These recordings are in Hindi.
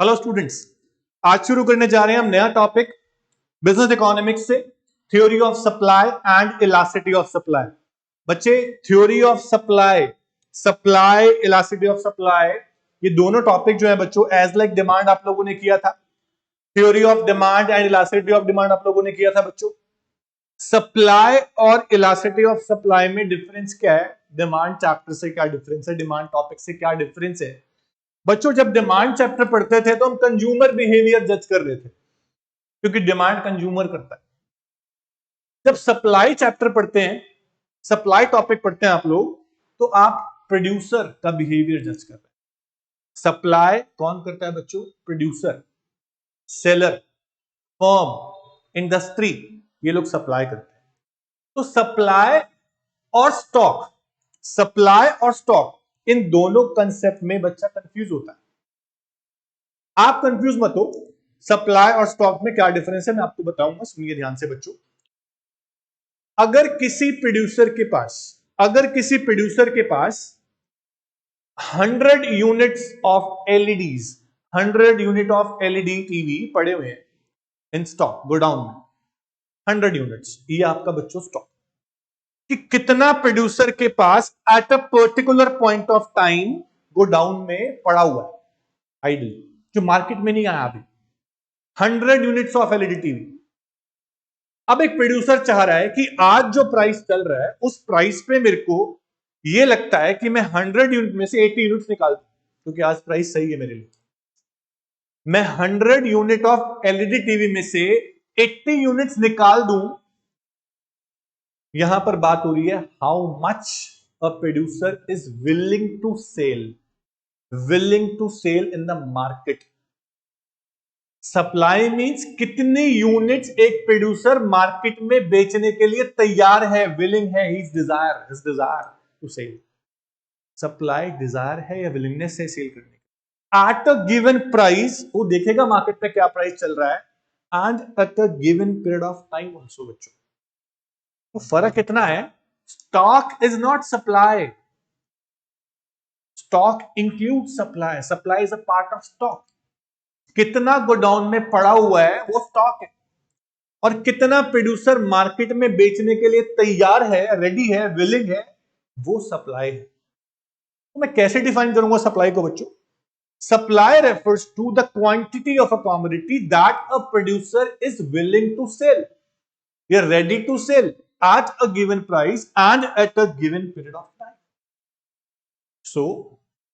हेलो स्टूडेंट्स, आज शुरू करने जा रहे हैं हम नया टॉपिक बिजनेस इकोनॉमिक्स से, theory of supply and elasticity of supply. बच्चे, theory of supply, supply, elasticity of supply, ये दोनों टॉपिक जो है बच्चों एज लाइक डिमांड आप लोगों ने किया था। Theory of demand and elasticity of demand आप लोगों ने किया था बच्चों। सप्लाई और इलास्टिसिटी ऑफ सप्लाई में डिफरेंस क्या है, डिमांड चैप्टर से क्या डिफरेंस है, डिमांड टॉपिक से क्या डिफरेंस है। बच्चों, जब डिमांड चैप्टर पढ़ते थे तो हम कंज्यूमर बिहेवियर जज कर रहे थे, क्योंकि डिमांड कंज्यूमर करता है। जब सप्लाई चैप्टर पढ़ते हैं, सप्लाई टॉपिक पढ़ते हैं आप लोग, तो आप प्रोड्यूसर का बिहेवियर जज कर रहे हैं। सप्लाई कौन करता है बच्चों? प्रोड्यूसर, सेलर, फर्म, इंडस्ट्री, ये लोग सप्लाई करते हैं। तो सप्लाई और स्टॉक, सप्लाई और स्टॉक, इन दोनों कंसेप्ट में बच्चा कंफ्यूज होता है। आप कंफ्यूज मत हो, सप्लाई और स्टॉक में क्या डिफरेंस है मैं आपको बताऊंगा, सुनिए ध्यान से बच्चों। अगर किसी प्रोड्यूसर के पास 100 units of LEDs, 100 unit of LED TV पड़े हुए हैं इन स्टॉक गोडाउन में, 100 यूनिट्स, ये आपका बच्चों स्टॉक। कि कितना प्रोड्यूसर के पास at a particular point of time godown में पड़ा हुआ है आइडल, जो मार्केट में नहीं आया अभी, 100 यूनिट्स ऑफ एलईडी टीवी। अब एक प्रोड्यूसर चाह रहा है कि आज जो प्राइस चल रहा है उस प्राइस पे मेरे को ये लगता है कि मैं 100 यूनिट में से 80 यूनिट्स निकाल दूं, क्योंकि आज प्राइस सही है मेरे लिए। मैं 100 यूनिट ऑफ एलईडी टीवी में से 80 यूनिट्स निकाल दूं। यहां पर बात हो रही है how much a producer is willing to sell, willing to sell in the market. Supply means कितनी यूनिट्स एक प्रोड्यूसर मार्केट में बेचने के लिए तैयार है, विलिंग है, his desire to sell. Supply desire है या विलिंगनेस है सेल करने की। एट अ गिवन प्राइस, वो देखेगा मार्केट में क्या प्राइस चल रहा है, and at a given period of time also बच्चों। तो फर्क इतना है, stock is not supply, stock include supply, supply is a part of stock. कितना गोडाउन में पड़ा हुआ है वो स्टॉक है, और कितना प्रोड्यूसर मार्केट में बेचने के लिए तैयार है, रेडी है, विलिंग है, वो सप्लाई है। तो मैं कैसे डिफाइन करूंगा सप्लाई को बच्चों? Supply refers to the quantity of a commodity that a producer is willing to sell, या ready to sell at a given price and at a given period of time. So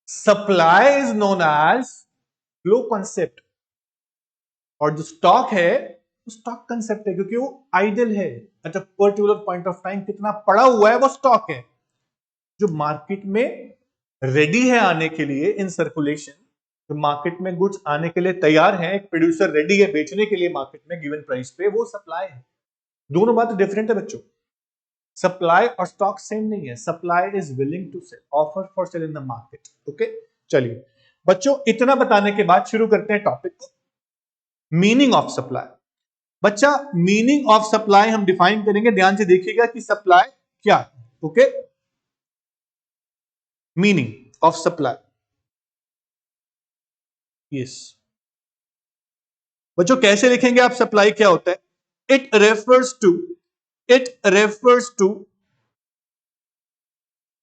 supply is known as flow concept, और जो स्टॉक है वो स्टॉक कंसेप्ट है, क्योंकि वो आइडल है eight a particular point of time. कितना पड़ा हुआ है वो स्टॉक है, जो मार्केट में रेडी है आने के लिए, इन सर्कुलेशन, तो मार्केट में गुड्स आने के लिए तैयार है, एक प्रोड्यूसर रेडी है बेचने के लिए मार्केट में गिवन प्राइस पे, वो सप्लाई है। दोनों बात डिफरेंट है बच्चों। सप्लाई और स्टॉक सेम नहीं है। Supply is willing to sell, offer for sale in the market. Okay, चलिए बच्चों, इतना बताने के बाद शुरू करते हैं टॉपिक को। Meaning of supply. बच्चा, मीनिंग ऑफ सप्लाई हम डिफाइन करेंगे, ध्यान से देखिएगा कि सप्लाई क्या है। Okay, meaning of supply. Yes बच्चों, कैसे लिखेंगे आप सप्लाई क्या होता है? It refers to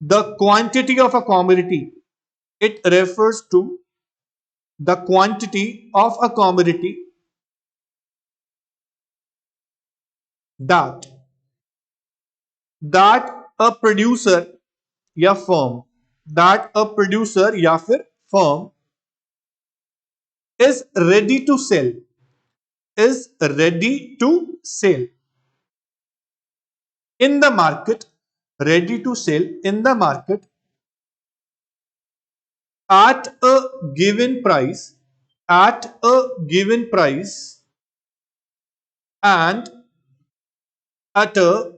the quantity of a commodity, it refers to the quantity of a commodity that a producer या firm, that a producer या फिर firm is ready to sell, is ready to sell in the market, ready to sell in the market at a given price, at a given price and at a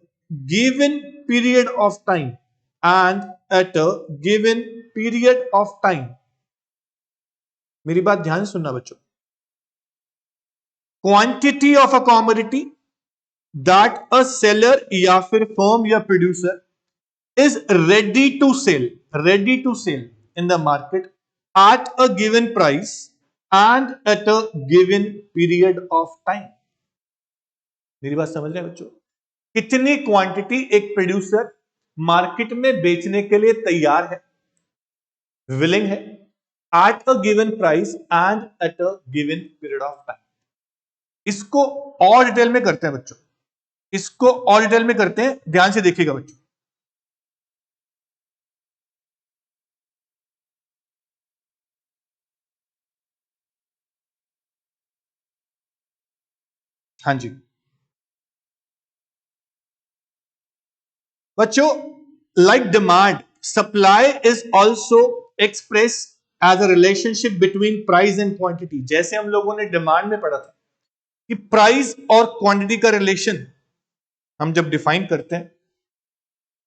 given period of time, and at a given period of time। मेरी बात ध्यान से सुनना बच्चों। Quantity of a commodity that a seller या फिर फर्म या producer is ready to sell in the market at a given price and at a given period of time. मेरी बात समझ रहे हैं बच्चों? कितनी क्वांटिटी एक प्रोड्यूसर मार्केट में बेचने के लिए तैयार है, विलिंग है, eight a given price and at a given period of time. इसको और डिटेल में करते हैं बच्चों, इसको और डिटेल में करते हैं, ध्यान से देखिएगा बच्चों. हाँ जी बच्चों, like demand, supply is also express as a relationship between price and quantity. जैसे हम लोगों ने डिमांड में पढ़ा था कि प्राइस और क्वांटिटी का रिलेशन हम जब डिफाइन करते हैं,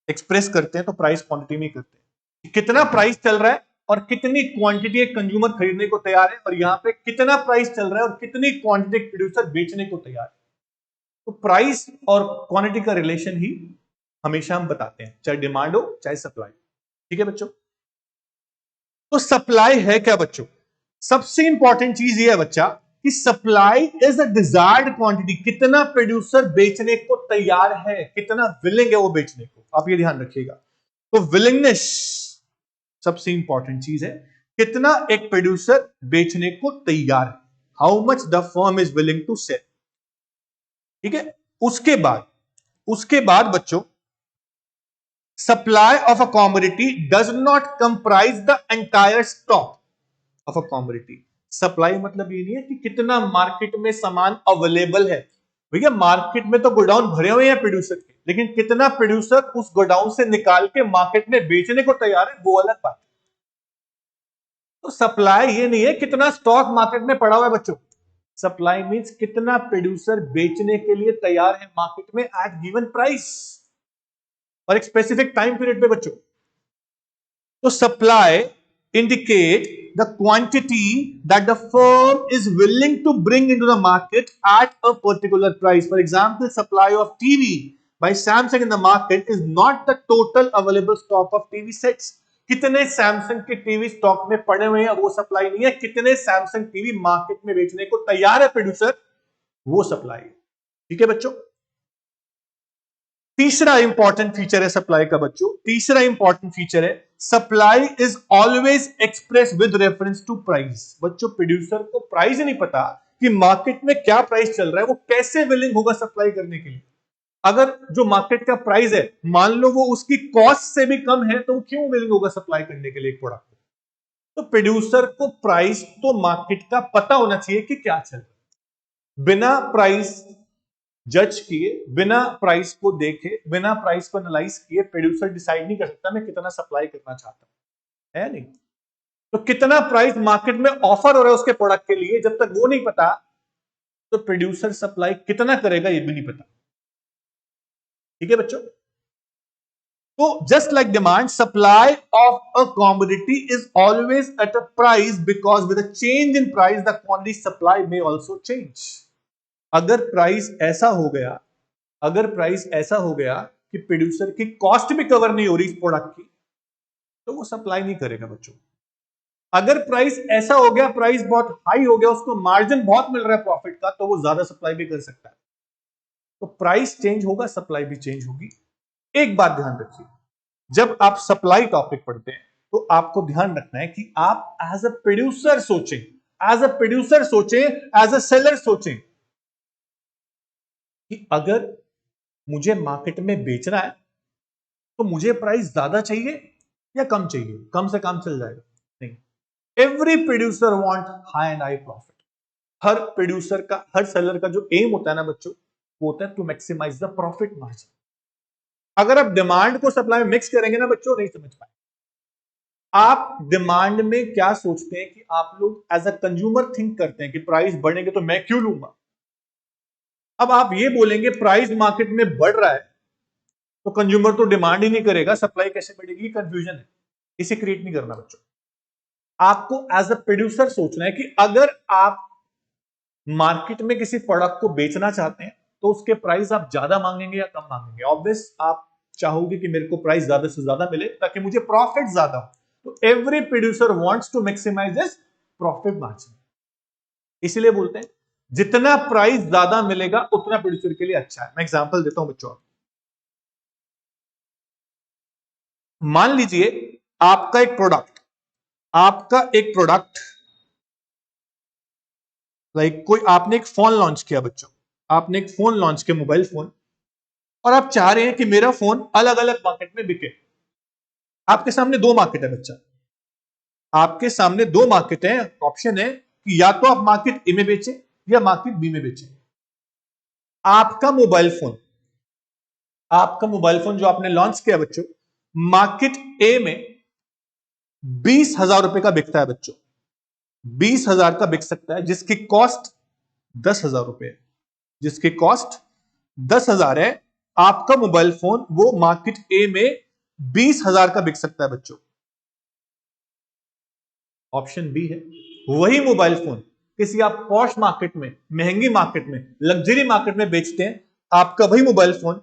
एक्सप्रेस करते हैं, तो प्राइस क्वांटिटी में करते हैं. कितना प्राइस चल रहा है और कितनी क्वांटिटी एक कंज्यूमर खरीदने को तैयार है, और यहां पे कितना प्राइस चल रहा है और कितनी क्वांटिटी एक प्रोड्यूसर बेचने को तैयार है. तो प्राइस और क्वांटिटी का रिलेशन ही हमेशा हम बताते हैं, चाहे डिमांड हो चाहे सप्लाई. ठीक है बच्चों? तो सप्लाई है क्या बच्चों? सबसे इंपॉर्टेंट चीज ये है बच्चा कि supply is a desired quantity. कितना प्रोड्यूसर बेचने को तैयार है, कितना विलिंग है वो बेचने को. आप ये ध्यान रखिएगा. तो विलिंगनेस सबसे इंपॉर्टेंट चीज है. कितना एक प्रोड्यूसर बेचने को तैयार है, how much the firm is willing to sell. ठीक है? उसके बाद बच्चों, supply of a commodity does not comprise the entire stock of a commodity. Supply मतलब ये नहीं है कि कितना मार्केट में सामान अवेलेबल है. भैया मार्केट में तो गोडाउन भरे हुए हैं प्रोड्यूसर के, लेकिन कितना प्रोड्यूसर उस गोडाउन से निकाल के मार्केट में बेचने को तैयार है, वो अलग बात है. तो सप्लाई ये नहीं है कितना स्टॉक मार्केट में पड़ा हुआ है बच्चों. सप्लाई मींस कितना प्रोड्यूसर बेचने के लिए तैयार है मार्केट में एट गिवन प्राइस और एक स्पेसिफिक टाइम पीरियड पे बच्चों. तो supply indicate the quantity that the firm is willing to bring into the market at a particular price. For example, supply of TV by Samsung in the market is not the total available stock of TV sets. कितने सैमसंग के टीवी स्टॉक में पड़े हुए हैं वो सप्लाई नहीं है. कितने सैमसंग टीवी मार्केट में बेचने को तैयार है प्रोड्यूसर, वो सप्लाई है. ठीक है बच्चों? तीसरा इंपॉर्टेंट फीचर है सप्लाई का बच्चों, तीसरा इंपॉर्टेंट फीचर है supply is always express with reference to price. बच्चों प्रोड्यूसर को प्राइस ही नहीं पता कि मार्केट में क्या प्राइस चल रहा है, वो कैसे विलिंग होगा सप्लाई करने के लिए. अगर जो मार्केट का प्राइस है मान लो वो उसकी कॉस्ट से भी कम है, तो क्यों विलिंग होगा सप्लाई करने के लिए एक प्रोडक्ट. तो प्रोड्यूसर को प्राइस तो मार्केट का पता होना चाहिए कि क्या चल रहा है. बिना प्राइस जज किए, बिना प्राइस को देखे, बिना प्राइस को एनालाइज किए प्रोड्यूसर डिसाइड नहीं कर सकता मैं कितना सप्लाई करना चाहता हूं, है नहीं. तो कितना प्राइस मार्केट में ऑफर हो रहा है उसके प्रोडक्ट के लिए, जब तक वो नहीं पता तो प्रोड्यूसर सप्लाई कितना करेगा ये भी नहीं पता. ठीक है बच्चों? तो just like demand, supply of a commodity is always at a price because with a change in price the quantity supply में ऑल्सो चेंज. अगर प्राइस ऐसा हो गया, अगर प्राइस ऐसा हो गया कि प्रोड्यूसर की कॉस्ट भी कवर नहीं हो रही इस प्रोडक्ट की, तो वो सप्लाई नहीं करेगा बच्चों. अगर प्राइस ऐसा हो गया, प्राइस बहुत हाई हो गया, उसको मार्जिन बहुत मिल रहा है प्रॉफिट का, तो वो ज्यादा सप्लाई भी कर सकता है. तो प्राइस चेंज होगा, सप्लाई भी चेंज होगी. एक बात ध्यान रखिए, जब आप सप्लाई टॉपिक पढ़ते हैं तो आपको ध्यान रखना है कि आप एज अ प्रोड्यूसर सोचें, एज अ प्रोड्यूसर सोचें, एज अ सेलर सोचें कि अगर मुझे मार्केट में बेचना है तो मुझे प्राइस ज्यादा चाहिए या कम चाहिए. कम से कम चल जाएगा नहीं. Every producer want high and high profit. Her producer का, हर सेलर का जो एम होता है ना बच्चों, वो होता है to maximise the profit margin. अगर आप डिमांड को सप्लाई में मिक्स करेंगे ना बच्चों, नहीं समझ पाए. आप डिमांड में क्या सोचते हैं कि आप लोग एज अ कंज्यूमर थिंक करते हैं कि प्राइस बढ़ेंगे तो मैं क्यों लूंगा. अब आप ये बोलेंगे प्राइस मार्केट में बढ़ रहा है तो कंज्यूमर तो डिमांड ही नहीं करेगा, सप्लाई कैसे बढ़ेगी. कंफ्यूजन है, इसे क्रिएट नहीं करना बच्चों. आपको एज अ प्रोड्यूसर सोचना है कि अगर आप मार्केट में किसी प्रोडक्ट को बेचना चाहते हैं तो उसके प्राइस आप ज्यादा मांगेंगे या कम मांगेंगे. ऑब्वियस आप चाहोगे कि मेरे को प्राइस ज्यादा से ज्यादा मिले ताकि मुझे प्रॉफिट ज्यादा हो. तो every producer wants to maximize this profit margin. इसलिए बोलते हैं जितना प्राइस ज्यादा मिलेगा उतना प्रोड्यूसर के लिए अच्छा है। मैं एग्जांपल देता हूं बच्चों, मान लीजिए आपका एक प्रोडक्ट लाइक कोई आपने एक फोन लॉन्च किया बच्चों, आपने एक फोन लॉन्च किया, मोबाइल फोन, और आप चाह रहे हैं कि मेरा फोन अलग अलग मार्केट में बिके। आपके सामने दो मार्केट है बच्चा, आपके सामने दो मार्केट है, ऑप्शन है कि या तो आप मार्केट ए में बेचें या मार्केट बी में बेचें। आपका मोबाइल फोन जो आपने लॉन्च किया बच्चों, मार्केट ए में 20,000 रुपए का बिकता है बच्चों, 20,000 का बिक सकता है, जिसकी कॉस्ट 10,000 रुपए है, जिसकी कॉस्ट 10,000 है। आपका मोबाइल फोन वो मार्केट ए में 20,000 का बिक सकता है बच्चों। ऑप्शन बी है वही मोबाइल फोन किसी आप पॉश मार्केट में, महंगी मार्केट में, लग्जरी मार्केट में बेचते हैं, आपका वही मोबाइल फोन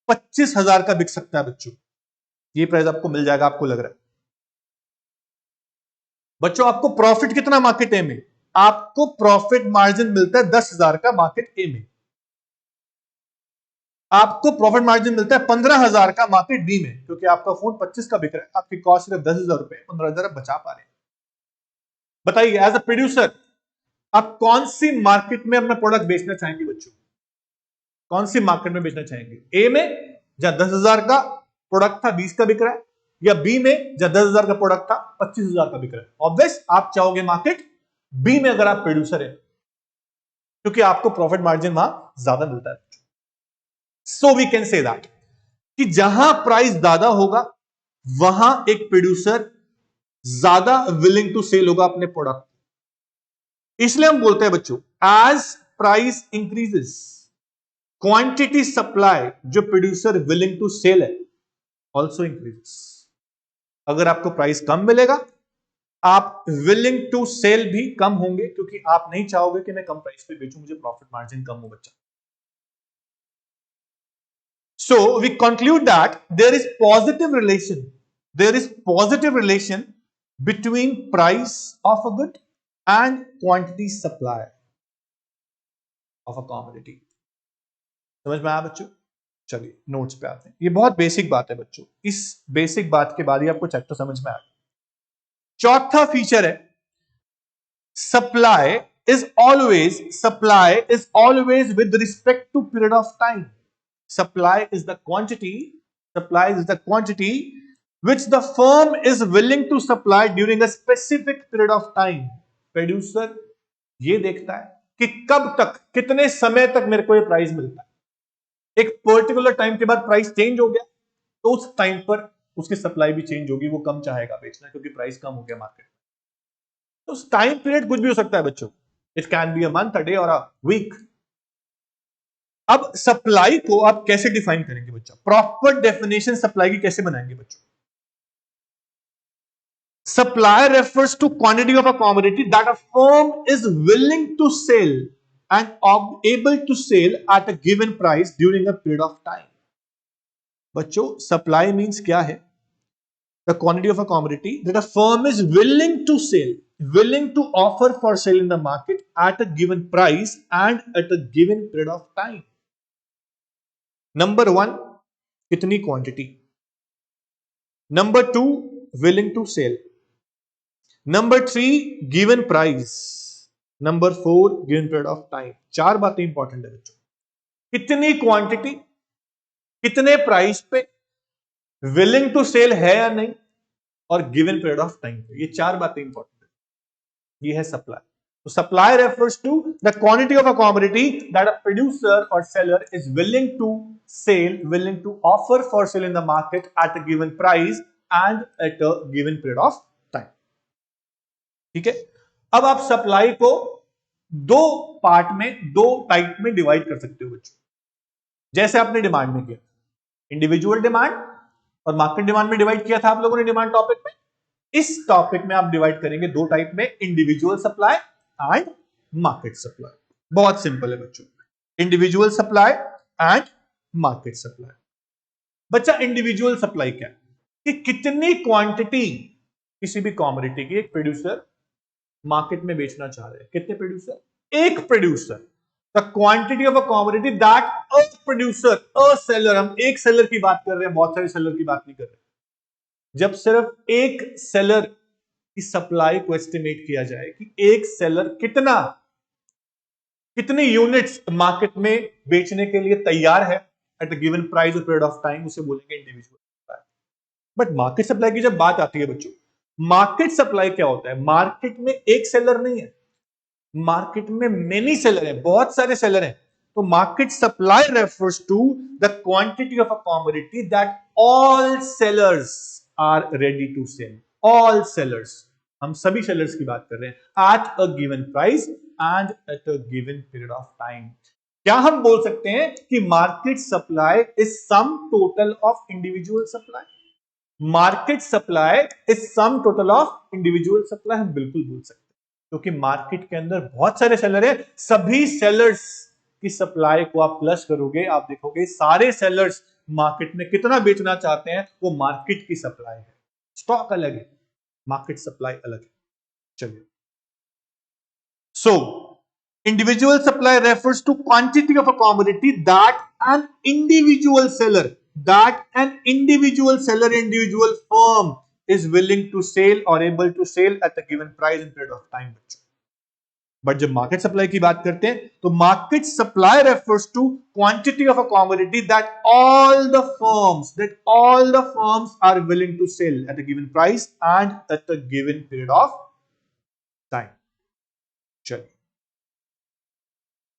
25,000 का बिक सकता है बच्चों। ये प्राइस आपको मिल जाएगा, आपको लग रहा है बच्चों। आपको प्रॉफिट कितना मार्केट ए में? आपको प्रॉफिट मार्जिन मिलता है 10,000 का मार्केट ए में, आपको प्रॉफिट मार्जिन मिलता है 15,000 का मार्केट बी में, क्योंकि आपका फोन 25 का बिक रहा है, आपकी कॉस्ट सिर्फ 10,000 रुपए, 15,000 आप बचा पा रहे हैं। बताइए एज अ प्रोड्यूसर आप कौन सी मार्केट में अपना प्रोडक्ट बेचना चाहेंगे बच्चों? कौन सी मार्केट में बेचना चाहेंगे? ए में जहां 10,000 का प्रोडक्ट था 20 का बिक रहा है, या बी में जहां 10,000 का प्रोडक्ट था 25,000 का बिक रहा है? ऑब्वियस आप चाहोगे मार्केट बी में अगर आप प्रोड्यूसर है, क्योंकि आपको प्रॉफिट मार्जिन वहां ज्यादा मिलता है। So we can say that कि जहां प्राइस ज्यादा होगा वहां एक प्रोड्यूसर ज्यादा विलिंग टू सेल होगा अपने प्रोडक्ट। इसलिए हम बोलते हैं बच्चों as price increases quantity supply जो प्रोड्यूसर विलिंग टू सेल है ऑल्सो इंक्रीजेस। अगर आपको प्राइस कम मिलेगा आप विलिंग टू सेल भी कम होंगे, क्योंकि आप नहीं चाहोगे कि मैं कम प्राइस पे बेचूं, मुझे प्रॉफिट मार्जिन कम हो बच्चा। So we conclude that there is positive relation between price of a good and quantity supply of a commodity। समझ में आया बच्चों? चलिए नोट्स पे आते हैं। ये बहुत बेसिक बात है बच्चों, इस बेसिक बात के बाद ही आपको चैप्टर समझ में आया। चौथा फीचर है supply is always with respect to period of time. Supply is the quantity which the firm is willing to supply during a specific period of time। Producer ये देखता है कि कब तक, कितने समय तक मेरे को ये प्राइस मिलता है। एक पर्टिकुलर टाइम के बाद प्राइस चेंज हो गया तो उस टाइम पर उसकी सप्लाई भी चेंज होगी, वो कम चाहेगा बेचना क्योंकि प्राइस कम हो गया मार्केट में। तो उस टाइम पीरियड कुछ भी हो सकता है बच्चों, it can be a month, a day और अ वीक। अब सप्लाई को आप कैसे डिफाइन करेंगे बच्चा? प्रॉपर डेफिनेशन सप्लाई की कैसे बनाएंगे बच्चों? Supply refers to quantity of a commodity that a firm is willing to sell and able to sell at a given price during a period of time. बच्चों सप्लाई मींस क्या है? The quantity of a commodity that a firm is willing to offer for sale in the market at a given price and at a given period of time। Number 1 कितनी quantity, number 2 willing to sell, number 3 given price, number 4 given period of time. चार बातें इंपॉर्टेंट है बच्चों, कितनी क्वांटिटी, कितने प्राइस पे, विलिंग टू सेल है या नहीं, और गिवन पीरियड ऑफ टाइम पे। ये चार बातें इंपॉर्टेंट है। ये है supply. So supply refers to the quantity of a commodity that a producer or seller is willing to offer for sale in the market at a given price and at a given period of time। ठीक है। अब आप सप्लाई को दो पार्ट में, दो टाइप में डिवाइड कर सकते हो बच्चों, जैसे आपने डिमांड में किया, इंडिविजुअल डिमांड और मार्केट डिमांड में डिवाइड किया था आप लोगों ने डिमांड टॉपिक में। इस टॉपिक में आप डिवाइड करेंगे दो टाइप में, individual supply and market supply. बहुत सिंपल है बच्चों, individual supply and market supply. बच्चा इंडिविजुअल सप्लाई क्या है? कि कितनी क्वांटिटी किसी भी कमोडिटी की एक प्रोड्यूसर मार्केट में बेचना चाह रहे हैं। कितने प्रोड्यूसर? एक producer. The quantity of a commodity that a producer, a seller, हम एक सेलर की बात कर रहे हैं, बहुत सारे सेलर की बात नहीं कर रहे। जब सिर्फ एक सेलर की सप्लाई को एस्टिमेट किया जाए कि एक सेलर कितने यूनिट्स मार्केट में बेचने के लिए तैयार है एट अ गिवन प्राइस और पीरियड ऑफ टाइम, उसे बोलेंगे individual supply. But market supply की जब बात आती है बच्चों, मार्केट सप्लाई क्या होता है? मार्केट में एक सेलर नहीं है, मार्केट में मेनी सेलर है, बहुत सारे सेलर हैं। तो market supply refers to the quantity of a commodity that all sellers are ready to sell. All sellers, हम सभी सेलर्स की बात कर रहे हैं, at a given price and at a given period of time. क्या हम बोल सकते हैं कि market supply is sum total of individual supply? Market supply is sum total of individual supply, हम बिल्कुल बोल सकते हैं, क्योंकि मार्केट के अंदर बहुत सारे सेलर हैं। सभी सेलर्स की सप्लाई को आप प्लस करोगे, आप देखोगे सारे सेलर्स मार्केट में कितना बेचना चाहते हैं, वो मार्केट की सप्लाई है। स्टॉक अलग है, मार्केट सप्लाई अलग है। चलिए, so individual supply refers to quantity of a commodity that an individual seller, individual firm is willing to sell or able to sell at a given price and period of time. But जब मार्केट सप्लाई की बात करते हैं तो market supply refers to quantity of a commodity that all the firms are willing to sell at a given price and at a given period of time. चलिए,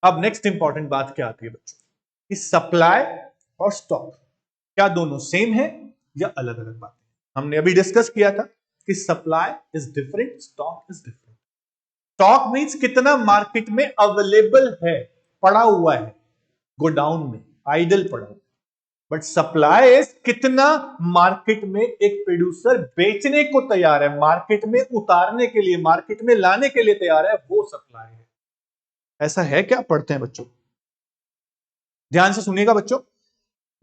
अब नेक्स्ट इंपॉर्टेंट बात क्या आती है बच्चों, कि सप्लाई और स्टॉक क्या दोनों सेम है या अलग अलग बात है? हमने अभी डिस्कस किया था कि supply is different, stock is different. Stock means कितना मार्केट में अवेलेबल है, पड़ा हुआ है गोडाउन में, आइडल पड़ा हुआ। बट सप्लाई इज कितना मार्केट में एक प्रोड्यूसर बेचने को तैयार है, मार्केट में उतारने के लिए, मार्केट में लाने के लिए तैयार है, वो सप्लाई है। ऐसा है क्या? पढ़ते हैं बच्चों, ध्यान से सुनिएगा बच्चों।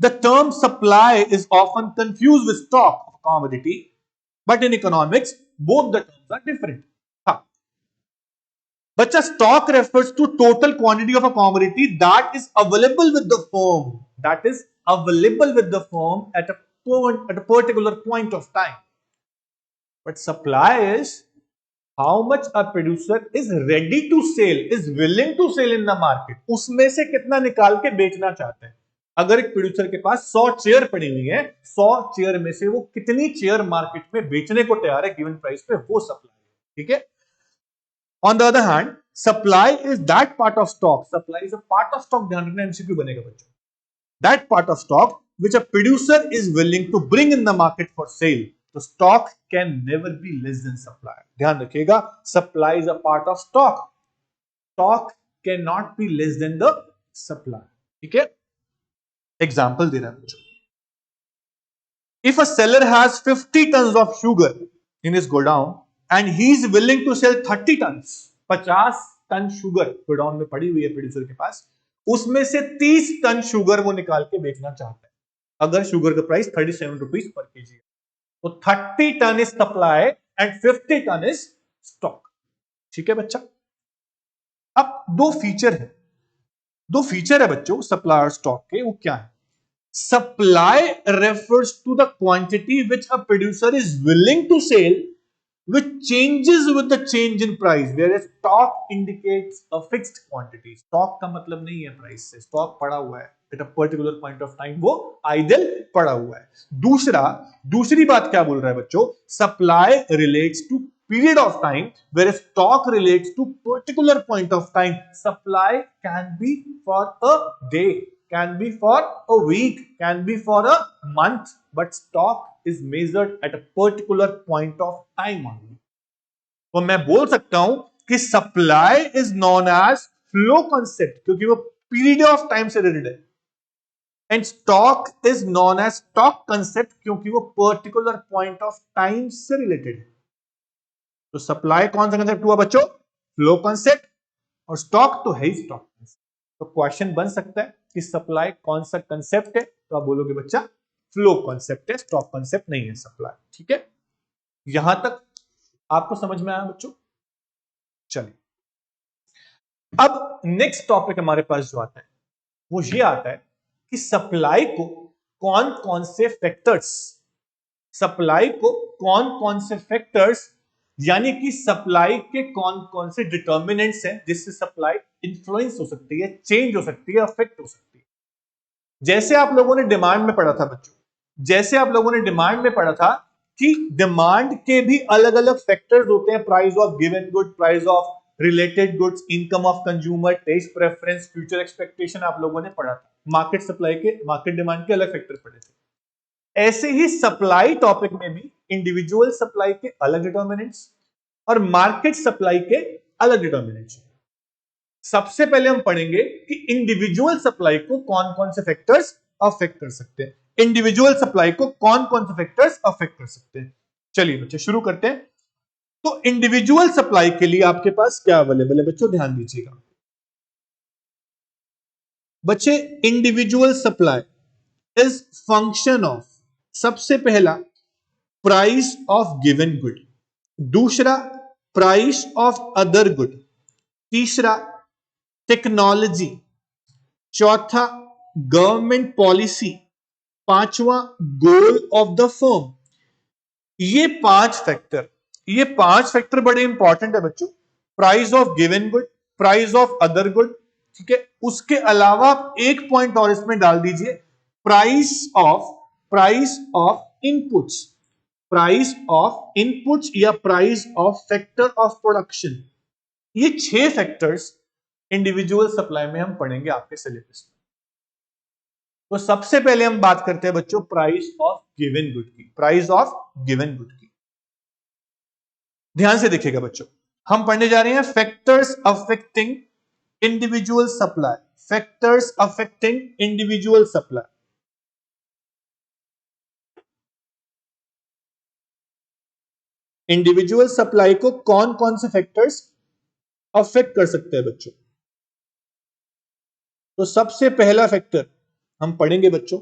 The term supply is often confused with stock of commodity, but in economics, both the terms are different. हाँ, बच्चा, stock refers to total quantity of a commodity that is available with the firm, at a particular point of time. But supply is how much a producer is ready to sell, is willing to sell in the market. उसमें से कितना निकाल के बेचना चाहते हैं। अगर एक प्रोड्यूसर के पास 100 चेयर पड़ी हुई है, 100 चेयर में से वो कितनी चेयर मार्केट में बेचने को तैयार है गिवन प्राइस पे, वो सप्लाई है। ठीक है। On the other hand, supply is that part of stock, supply is a part of stock, ध्यान रखना, एमसीक्यू बनेगा बच्चों। That part of stock which a producer is willing to bring in the market for sale. तो stock can never be less than supply, ध्यान रखिएगा। Supply is a part of stock, stock can not be less than the supply. ठीक है। एग्जाम्पल दे रहा है बच्चों, if a seller has 50 tons of sugar in his godown and he is willing to sell 30 tons, 50 ton sugar godown में पड़ी हुई है प्रोड्यूसर के पास, उसमें से 30 टन शुगर वो निकाल के बेचना चाहता है। अगर शुगर का प्राइस 37 रुपीज पर केजी है, तो 30 ton is supply and 50 ton is stock. ठीक है बच्चा। अब दो फीचर है बच्चों सप्लाई और स्टॉक के, वो क्या है? Supply refers to the quantity which a producer is willing to sell, which changes with the change in price, whereas stock indicates a fixed quantity. Stock का मतलब नहीं है प्राइस से, stock पड़ा हुआ है at a particular point of time, वो idle पड़ा हुआ है। दूसरी बात क्या बोल रहा है बच्चों? Supply relates to period of time, whereas stock relates to particular point of time. Supply can be for a day, can be for a week, can be for a month, but stock is measured at a particular point of time only. तो मैं बोल सकता हूं कि supply is known as flow concept, क्योंकि वो पीरियड ऑफ टाइम से रिलेटेड है, and stock is known as stock concept, क्योंकि वो पर्टिकुलर पॉइंट ऑफ टाइम से रिलेटेड है। तो सप्लाई कौन सा कॉन्सेप्ट हुआ बच्चों? Flow concept. और स्टॉक तो है ही स्टॉक कॉन्सेप्ट। तो क्वेश्चन बन सकता है कि सप्लाई कौन सा कंसेप्ट है, तो आप बोलोगे बच्चा फ्लो कॉन्सेप्ट है, स्टॉक कॉन्सेप्ट नहीं है सप्लाई। ठीक है, यहां तक आपको समझ में आया बच्चों? चलिए, अब नेक्स्ट टॉपिक हमारे पास जो आता है वो ये आता है कि सप्लाई को कौन कौन से फैक्टर्स, सप्लाई को कौन कौन से फैक्टर्स, यानी कि सप्लाई के कौन कौन से डिटर्मिनेंट्स हैं जिससे सप्लाई इन्फ्लुएंस हो सकती है, चेंज हो सकती है, अफेक्ट हो सकती है। जैसे आप लोगों ने डिमांड में पढ़ा था बच्चों, जैसे आप लोगों ने डिमांड में पढ़ा था कि डिमांड के भी अलग अलग फैक्टर्स होते हैं, price of given good, price of related goods, income of consumer, test preference, future expectation, आप लोगों ने पढ़ा था। मार्केट सप्लाई के, मार्केट डिमांड के अलग फैक्टर पढ़े थे। ऐसे ही सप्लाई टॉपिक में भी इंडिविजुअल सप्लाई के अलग डिटर्मिनेंट्स और मार्केट सप्लाई के अलग डिटर्मिनेंट्स। सबसे पहले हम पढ़ेंगे कि इंडिविजुअल सप्लाई को कौन कौन से फैक्टर्स अफेक्ट कर सकते हैं, इंडिविजुअल सप्लाई को कौन कौन से फैक्टर्स अफेक्ट कर सकते हैं। चलिए बच्चे शुरू करते हैं। तो इंडिविजुअल सप्लाई के लिए आपके पास क्या अवेलेबल है बच्चों, ध्यान दीजिएगा बच्चे। Individual supply is function of, सबसे पहला प्राइस ऑफ गिवन गुड, दूसरा प्राइस ऑफ अदर गुड, तीसरा टेक्नोलॉजी, चौथा गवर्नमेंट पॉलिसी, पांचवा गोल ऑफ द फर्म। ये पांच फैक्टर बड़े इंपॉर्टेंट है बच्चों। Price of given good, price of other good, ठीक है। उसके अलावा एक पॉइंट और इसमें डाल दीजिए, price of inputs, price of inputs या price of factor of production. ये 6 फैक्टर्स इंडिविजुअल सप्लाई में हम पढ़ेंगे आपके सिलेबस में। तो सबसे पहले हम बात करते हैं बच्चों प्राइस ऑफ गिवन गुड की, प्राइस ऑफ गिवन गुड की। ध्यान से देखिएगा बच्चों, हम पढ़ने जा रहे हैं factors affecting individual supply, factors affecting individual supply. Individual supply को कौन कौन से फैक्टर्स अफेक्ट कर सकते हैं बच्चों। तो सबसे पहला फैक्टर हम पढ़ेंगे बच्चों,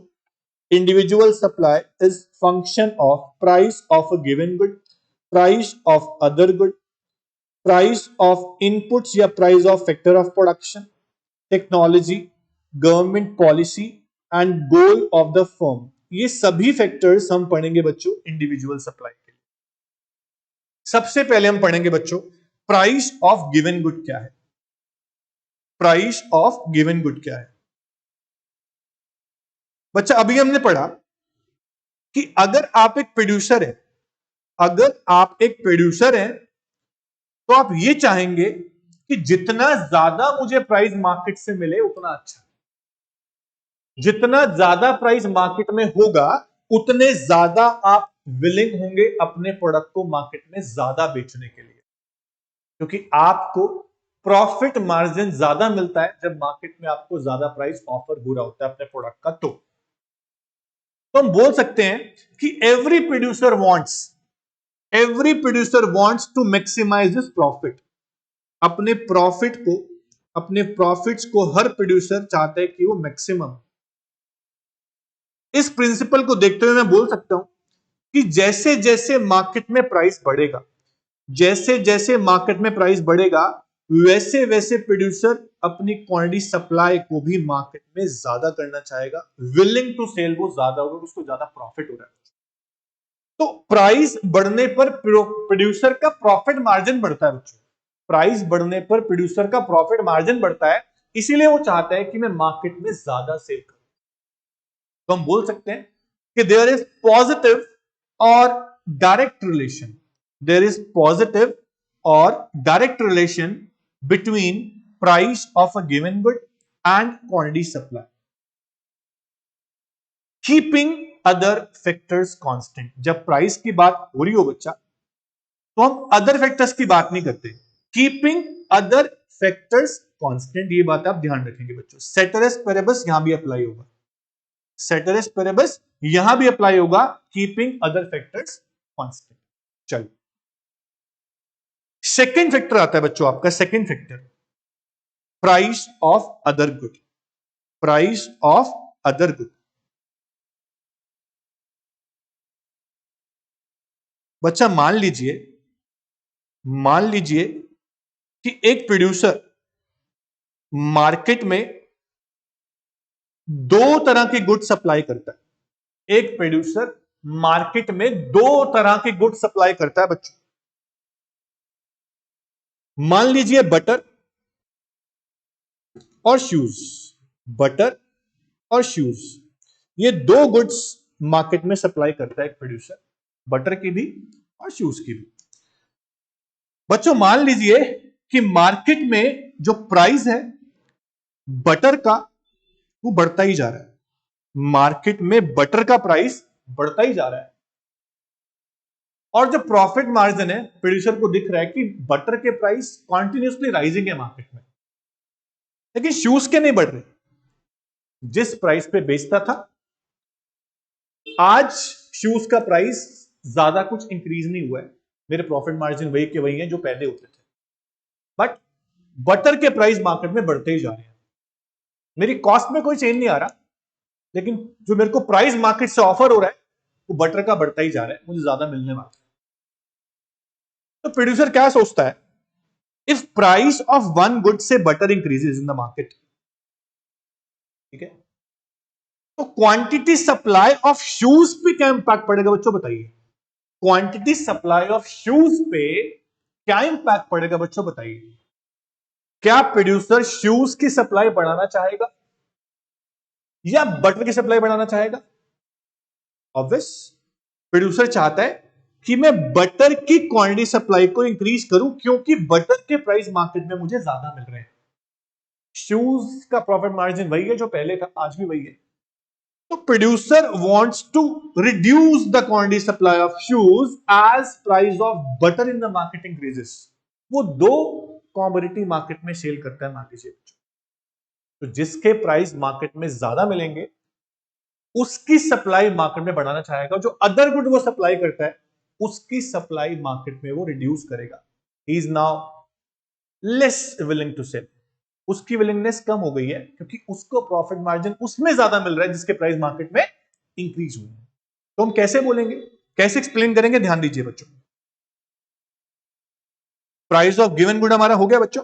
individual supply is function of price of a given good, price of other good, price of inputs या price of factor of production, technology, government policy and goal of the firm. ये सभी फैक्टर्स हम पढ़ेंगे बच्चों इंडिविजुअल सप्लाई के लिए। सबसे पहले हम पढ़ेंगे बच्चों प्राइस ऑफ गिवन गुड क्या है। प्राइस ऑफ गिवन गुड क्या है बच्चा, अभी हमने पढ़ा कि अगर आप एक प्रोड्यूसर हैं, अगर आप एक प्रोड्यूसर हैं तो आप ये चाहेंगे कि जितना ज्यादा मुझे प्राइस मार्केट से मिले उतना अच्छा, जितना ज्यादा प्राइस मार्केट में होगा उतने ज्यादा आप विलिंग होंगे अपने प्रोडक्ट को मार्केट में ज्यादा बेचने के लिए, क्योंकि आपको प्रॉफिट मार्जिन ज्यादा मिलता है जब मार्केट में आपको ज्यादा प्राइस ऑफर हो रहा होता है अपने प्रोडक्ट का। तो हम बोल सकते हैं कि every producer wants to maximize this profit. अपने प्रॉफिट्स को हर प्रोड्यूसर चाहता है कि वो मैक्सिमम। इस प्रिंसिपल को देखते हुए मैं बोल सकता हूं कि जैसे जैसे मार्केट में प्राइस बढ़ेगा, जैसे जैसे मार्केट में प्राइस बढ़ेगा, वैसे वैसे प्रोड्यूसर अपनी क्वांटिटी सप्लाई को भी मार्केट में ज्यादा करना चाहेगा, विलिंग टू सेल वो ज्यादा होगा, उसको ज्यादा प्रॉफिट हो रहा है। तो प्राइस बढ़ने पर प्रोड्यूसर का प्रॉफिट मार्जिन बढ़ता है बच्चों, प्राइस बढ़ने पर प्रोड्यूसर का प्रॉफिट मार्जिन बढ़ता है, इसीलिए वो चाहता है कि मैं मार्केट में ज्यादा सेल करूं। तो हम बोल सकते हैं कि देयर इज पॉजिटिव और direct relation, there is positive और direct relation between price of a given good and quantity supply, keeping other factors constant. जब प्राइस की बात हो रही हो बच्चा तो हम अदर फैक्टर्स की बात नहीं करते, कीपिंग अदर फैक्टर्स कांस्टेंट, ये बात आप ध्यान रखेंगे बच्चों। सेटेरिस पेरेबस यहां भी अप्लाई होगा, सेटेरिस पेरेबस यहां भी अप्लाई होगा, कीपिंग अदर फैक्टर्स कांस्टेंट। चलिए सेकंड फैक्टर आता है बच्चों आपका, second factor price of other good, price of other good. बच्चा मान लीजिए कि एक प्रोड्यूसर मार्केट में दो तरह के गुड्स सप्लाई करता है। एक प्रोड्यूसर मार्केट में दो तरह के गुड्स सप्लाई करता है बच्चों। मान लीजिए बटर और शूज, बटर और शूज, ये दो गुड्स मार्केट में सप्लाई करता है एक प्रोड्यूसर, बटर की भी और शूज की भी। बच्चों मान लीजिए कि मार्केट में जो प्राइस है बटर का वो बढ़ता ही जा रहा है, मार्केट में बटर का प्राइस बढ़ता ही जा रहा है, और जो प्रॉफिट मार्जिन है प्रोड्यूसर को दिख रहा है कि बटर के प्राइस कॉन्टिन्यूसली राइजिंग है मार्केट में, लेकिन शूज के नहीं बढ़ रहे। जिस प्राइस पे बेचता था आज शूज का प्राइस ज्यादा कुछ इंक्रीज नहीं हुआ है, मेरे प्रॉफिट मार्जिन वही के वही हैं जो पहले होते थे, बट बटर के प्राइस मार्केट में बढ़ते ही जा रहे हैं। मेरी कॉस्ट में कोई चेंज नहीं आ रहा, लेकिन जो मेरे को प्राइस मार्केट से ऑफर हो रहा है वो बटर का बढ़ता ही जा रहा है, मुझे ज्यादा मिलने वाला है। तो प्रोड्यूसर क्या सोचता है, if price of one good से butter increases in the market, ठीक है, तो क्वांटिटी सप्लाई ऑफ शूज पे क्या इंपैक्ट पड़ेगा बच्चों बताइए। क्वांटिटी सप्लाई ऑफ शूज पे क्या इंपैक्ट पड़ेगा बच्चों बताइए। क्या प्रोड्यूसर शूज की सप्लाई बढ़ाना चाहेगा या बटर की सप्लाई बढ़ाना चाहेगा? ऑब्वियस, प्रोड्यूसर चाहता है कि मैं बटर की क्वांटिटी सप्लाई को इंक्रीज करूं, क्योंकि बटर के प्राइस मार्केट में मुझे ज्यादा मिल रहे हैं। शूज का प्रॉफिट मार्जिन वही है जो पहले था, आज भी वही है। तो producer wants to reduce the quantity supply of shoes as price of butter in the market increases. वो दो कॉमोडिटी मार्केट में सेल करता है मान लीजिए, तो जिसके प्राइस मार्केट में ज्यादा मिलेंगे उसकी सप्लाई मार्केट में बढ़ाना चाहेगा, जो अदर गुड वो सप्लाई करता है उसकी सप्लाई मार्केट में वो रिड्यूस करेगा। He is now less willing to sell, उसकी विलिंगनेस कम हो गई है क्योंकि उसको प्रॉफिट मार्जिन उसमें ज्यादा मिल रहा है जिसके प्राइस मार्केट में इंक्रीज हुए हैं। तो हम कैसे बोलेंगे, कैसे एक्सप्लेन करेंगे, ध्यान दीजिए बच्चों। प्राइस ऑफ गिवन गुड हमारा हो गया बच्चों।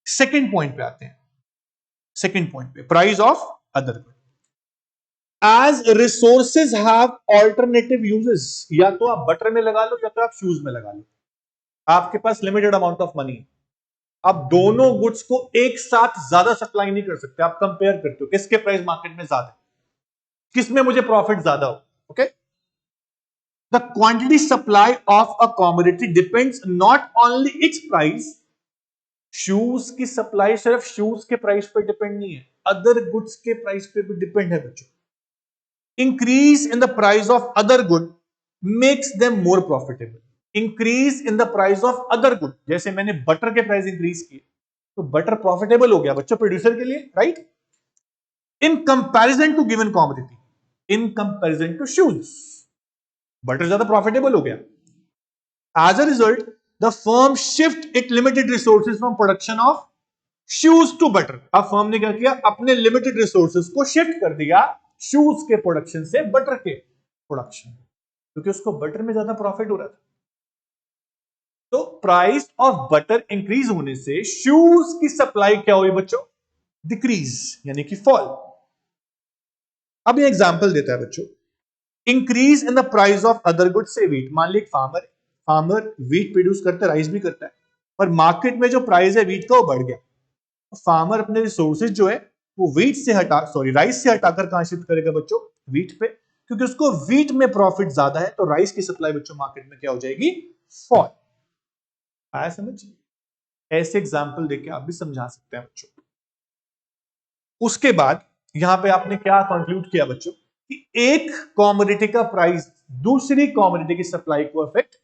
सेकंड पॉइंट पे आते हैं, सेकंड पॉइंट पे price of other good. As resources have alternative uses, या तो आप बटर में लगा लो या तो आप शूज में लगा लो, आपके पास लिमिटेड अमाउंट ऑफ मनी है, आप दोनों गुड्स को एक साथ ज्यादा सप्लाई नहीं कर सकते, आप कंपेयर करते हो किसके प्राइस मार्केट में ज्यादा है, किसमें मुझे प्रॉफिट ज्यादा हो। Okay, the quantity supply of a commodity depends not only it's price. Shoes की सप्लाई सिर्फ शूज के प्राइस पे डिपेंड नहीं है, अदर गुड्स के प्राइस पे भी डिपेंड है बच्चों। Increase in the price of other good makes them more profitable. Increase in the price of other good, जैसे मैंने बटर के प्राइस इंक्रीज किए तो बटर प्रॉफिटेबल हो गया बच्चों प्रोड्यूसर के लिए, right. In comparison to given commodity, in comparison to shoes butter ज्यादा प्रॉफिटेबल हो गया। As a result the firm shift it limited resources from production of shoes to butter. अब फर्म ने क्या किया, अपने लिमिटेड रिसोर्सेज को शिफ्ट कर दिया शूज के प्रोडक्शन से बटर के प्रोडक्शन, क्योंकि उसको बटर में ज्यादा प्रॉफिट हो रहा था। तो प्राइस ऑफ बटर इंक्रीज होने से शूज की सप्लाई क्या हुई बच्चों, डिक्रीज, यानी कि फॉल। अब ये एग्जांपल देता है बच्चों, increase in the price of other goods से वीट। मान लीजिए फार्मर वीट प्रोड्यूस करता है, राइस भी करता है, पर मार्केट में जो प्राइस है वीट का वो बढ़ गया। फार्मर अपने रिसोर्सेज जो है वो राइस से हटाकर कहां शिफ्ट करेगा बच्चों, वीट पे, क्योंकि उसको वीट में प्रॉफिट ज्यादा है, तो राइस की सप्लाई बच्चों मार्केट में क्या हो जाएगी, फॉल। आया समझ? ऐसे एग्जांपल देके आप भी समझा सकते हैं बच्चों। उसके बाद यहां पे आपने क्या कंक्लूड किया बच्चों, कि एक कॉमोडिटी का प्राइस दूसरी कॉमोडिटी की सप्लाई को अफेक्ट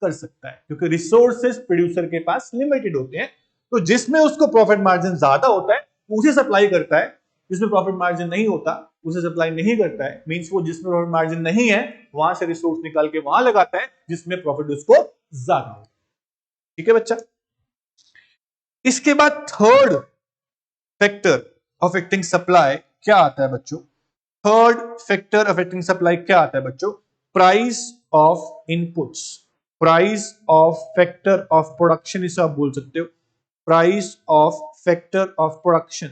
कर सकता है, क्योंकि रिसोर्सेज प्रोड्यूसर के पास लिमिटेड होते हैं, तो जिसमें उसको प्रॉफिट मार्जिन ज्यादा होता है उसे सप्लाई करता है, जिसमें प्रॉफिट मार्जिन नहीं होता उसे सप्लाई नहीं करता है। मींस वो जिसमें प्रॉफिट मार्जिन नहीं है वहां से रिसोर्स निकाल के वहां लगाता है जिसमें प्रॉफिट उसको ज्यादा होता है। ठीक है बच्चा। इसके बाद थर्ड फैक्टर अफेक्टिंग सप्लाई क्या आता है बच्चों, थर्ड फैक्टर अफेक्टिंग सप्लाई क्या आता है बच्चों, price of inputs, price of factor of production, इसे आप बोल सकते हो। Price of factor of production.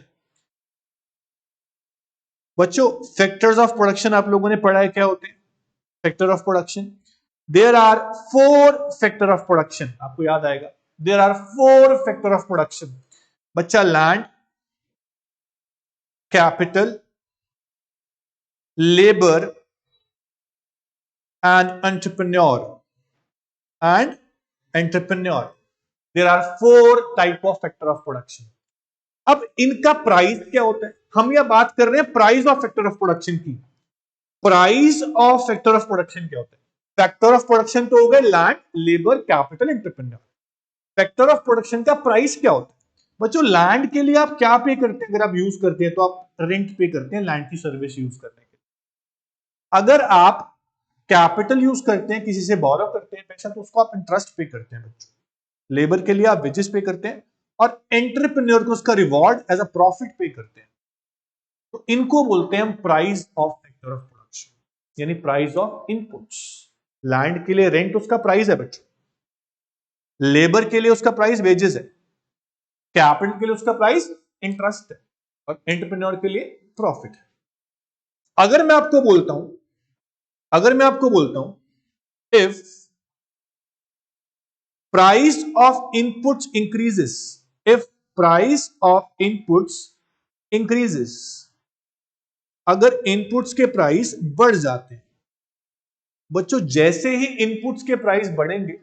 बच्चों फैक्टर्स ऑफ प्रोडक्शन आप लोगों ने पढ़ा है, क्या होते हैं factor of production? There are 4 factor of production, आपको याद आएगा। There are 4 factor of production बच्चा, land, capital, labour and entrepreneur. There are 4 type of factor of production. अब इनका प्राइस क्या होता है? हम यह बात कर रहे हैं price of factor of production की। Price of factor of production क्या होता है? फैक्टर ऑफ प्रोडक्शन तो हो गए land, labour, capital, entrepreneur. Factor of production का प्राइस क्या होता है? बच्चों लैंड के लिए आप क्या पे करते हैं? अगर आप यूज करते हैं तो आप रेंट पे करते हैं लैंड की सर्विस यूज करने के लिए। अगर आप कैपिटल यूज करते हैं, किसी से बोरो करते हैं पैसा, तो उसको आप इंटरेस्ट पे करते हैं बच्चों। लेबर के लिए आप वेजेस पे करते हैं, और एंटरप्रेन्योर को उसका रिवॉर्ड एज अ प्रॉफिट पे करते हैं। तो इनको बोलते हैं हम price of factor of production, यानी प्राइस ऑफ इनपुट्स। लैंड के लिए रेंट उसका प्राइस है बच्चों, लेबर के लिए उसका प्राइस वेजेस है, कैपिटल के लिए उसका प्राइस इंटरेस्ट है, और एंटरप्रेन्योर के लिए प्रॉफिट है। अगर मैं आपको बोलता हूं if price of inputs increases, if price of inputs increases, अगर इनपुट्स के प्राइस बढ़ जाते हैं बच्चों, जैसे ही इनपुट्स के प्राइस बढ़ेंगे,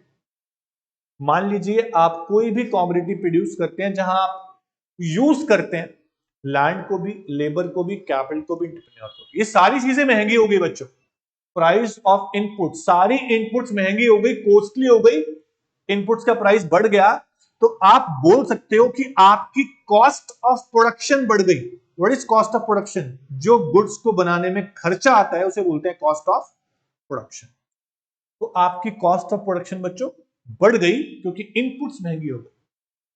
मान लीजिए आप कोई भी कॉमोडिटी प्रोड्यूस करते हैं जहां आप यूज करते हैं लैंड को भी, लेबर को भी, कैपिटल को भी, एंटरप्रेन्योर को भी, ये सारी चीजें महंगी हो गई बच्चों। प्राइस ऑफ इनपुट, सारी इनपुट्स महंगी हो गई, कॉस्टली हो गई, इनपुट्स का प्राइस बढ़ गया, तो आप बोल सकते हो कि आपकी कॉस्ट ऑफ प्रोडक्शन बढ़ गई। What is cost of production? जो गुड्स को बनाने में खर्चा आता है उसे बोलते हैं कॉस्ट ऑफ प्रोडक्शन। तो आपकी कॉस्ट ऑफ प्रोडक्शन बच्चों बढ़ गई क्योंकि इनपुट्स महंगी हो गई।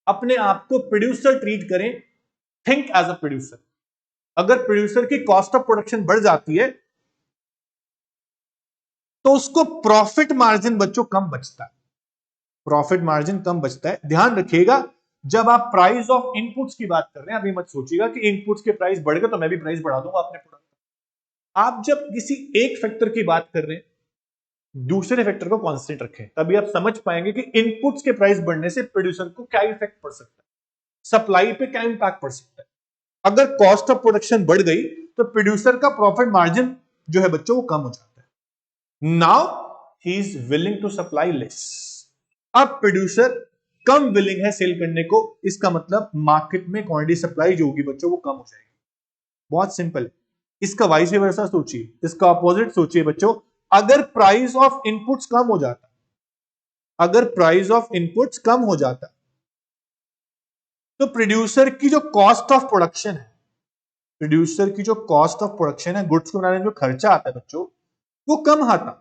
अपने आप को प्रोड्यूसर ट्रीट करें, थिंक एज अ प्रोड्यूसर। अगर प्रोड्यूसर की कॉस्ट ऑफ प्रोडक्शन बढ़ जाती है तो उसको प्रॉफिट मार्जिन बच्चों कम बचता है, प्रॉफिट मार्जिन कम बचता है। ध्यान रखिएगा जब आप प्राइस ऑफ इनपुट्स की बात कर रहे हैं, अभी मत सोचिएगा कि इनपुट्स के प्राइस बढ़ गए तो मैं भी प्राइस बढ़ा दूंगा अपने प्रोडक्ट। आप जब किसी एक फैक्टर की बात कर रहे हैं, दूसरे फैक्टर को कांस्टेंट रखें, तभी आप समझ पाएंगे कि इनपुट्स के प्राइस बढ़ने से प्रोड्यूसर को क्या इफेक्ट पड़ सकता है, सप्लाई पे क्या इंपैक्ट पड़ सकता है। अगर कॉस्ट ऑफ प्रोडक्शन बढ़ गई तो प्रोड्यूसर का प्रॉफिट मार्जिन जो है बच्चों वो कम हो जाता है। Now he is willing to supply less. अब प्रोड्यूसर कम विलिंग है सेल करने को, इसका मतलब मार्केट में क्वांटिटी सप्लाई जो होगी बच्चों वो कम हो जाएगी। बहुत सिंपल है। इसका वाइस वर्सा सोचिए, इसका अपोजिट सोचिए बच्चों। अगर प्राइस ऑफ इनपुट्स कम हो जाता, अगर प्राइस ऑफ इनपुट्स कम हो जाता तो प्रोड्यूसर की जो कॉस्ट ऑफ प्रोडक्शन है, प्रोड्यूसर की जो कॉस्ट ऑफ प्रोडक्शन है, गुड्स को बनाने में जो खर्चा आता है बच्चों, वो कम आता,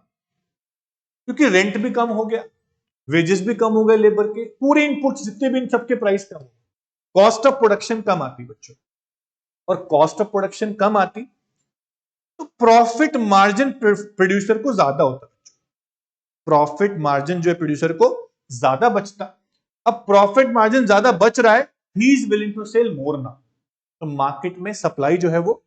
क्योंकि रेंट भी कम हो गया, वेजेस भी कम हो गए, लेबर के पूरे इनपुट्स जितने भी इन सबके प्राइस कम हो, कॉस्ट ऑफ प्रोडक्शन कम आती बच्चों। और कॉस्ट ऑफ प्रोडक्शन कम आती तो प्रॉफिट मार्जिन प्रोड्यूसर को ज्यादा होता, प्रॉफिट मार्जिन जो है प्रोड्यूसर को ज्यादा बचता। अब प्रॉफिट मार्जिन ज्यादा बच रहा है, he is willing to sell more now, तो मार्केट में सप्लाई जो है वो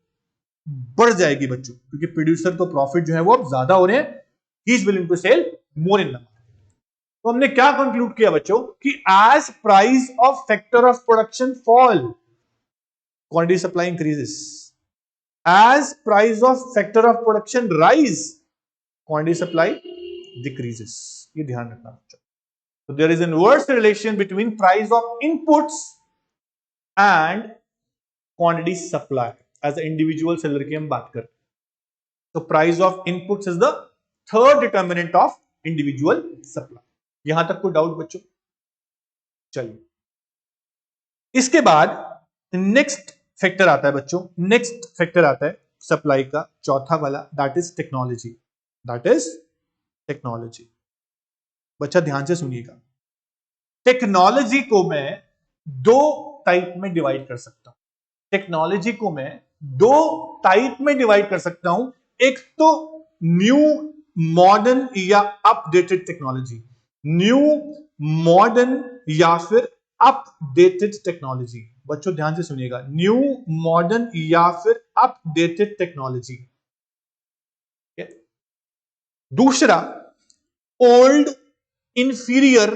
बढ़ जाएगी बच्चों, क्योंकि प्रोड्यूसर को प्रॉफिट जो है वो अब ज्यादा हो रहे हैं, he is willing to sell more in the market. तो हमने क्या कंक्लूड किया बच्चों कि as price of factor of production fall, quantity supply increases, as price of factor of production rise, quantity supply decreases. ये ध्यान रखना बच्चों। तो there is inverse relation between price of inputs and quantity supply. As individual seller की हम बात करें तो price of inputs is the third determinant of individual supply. यहां तक कोई डाउट बच्चों? चलिए, इसके बाद नेक्स्ट फैक्टर आता है बच्चों, नेक्स्ट फैक्टर आता है सप्लाई का चौथा वाला, that is technology. That is technology. बच्चा ध्यान से सुनिएगा, टेक्नोलॉजी को मैं दो टाइप में डिवाइड कर सकता हूं। टेक्नोलॉजी को मैं दो टाइप में डिवाइड कर सकता हूं। एक तो न्यू मॉडर्न या अपडेटेड टेक्नोलॉजी, न्यू मॉडर्न या फिर अपडेटेड टेक्नोलॉजी। बच्चों ध्यान से सुनिएगा, न्यू, मॉडर्न या फिर अपडेटेड टेक्नोलॉजी। दूसरा ओल्ड, इंफीरियर,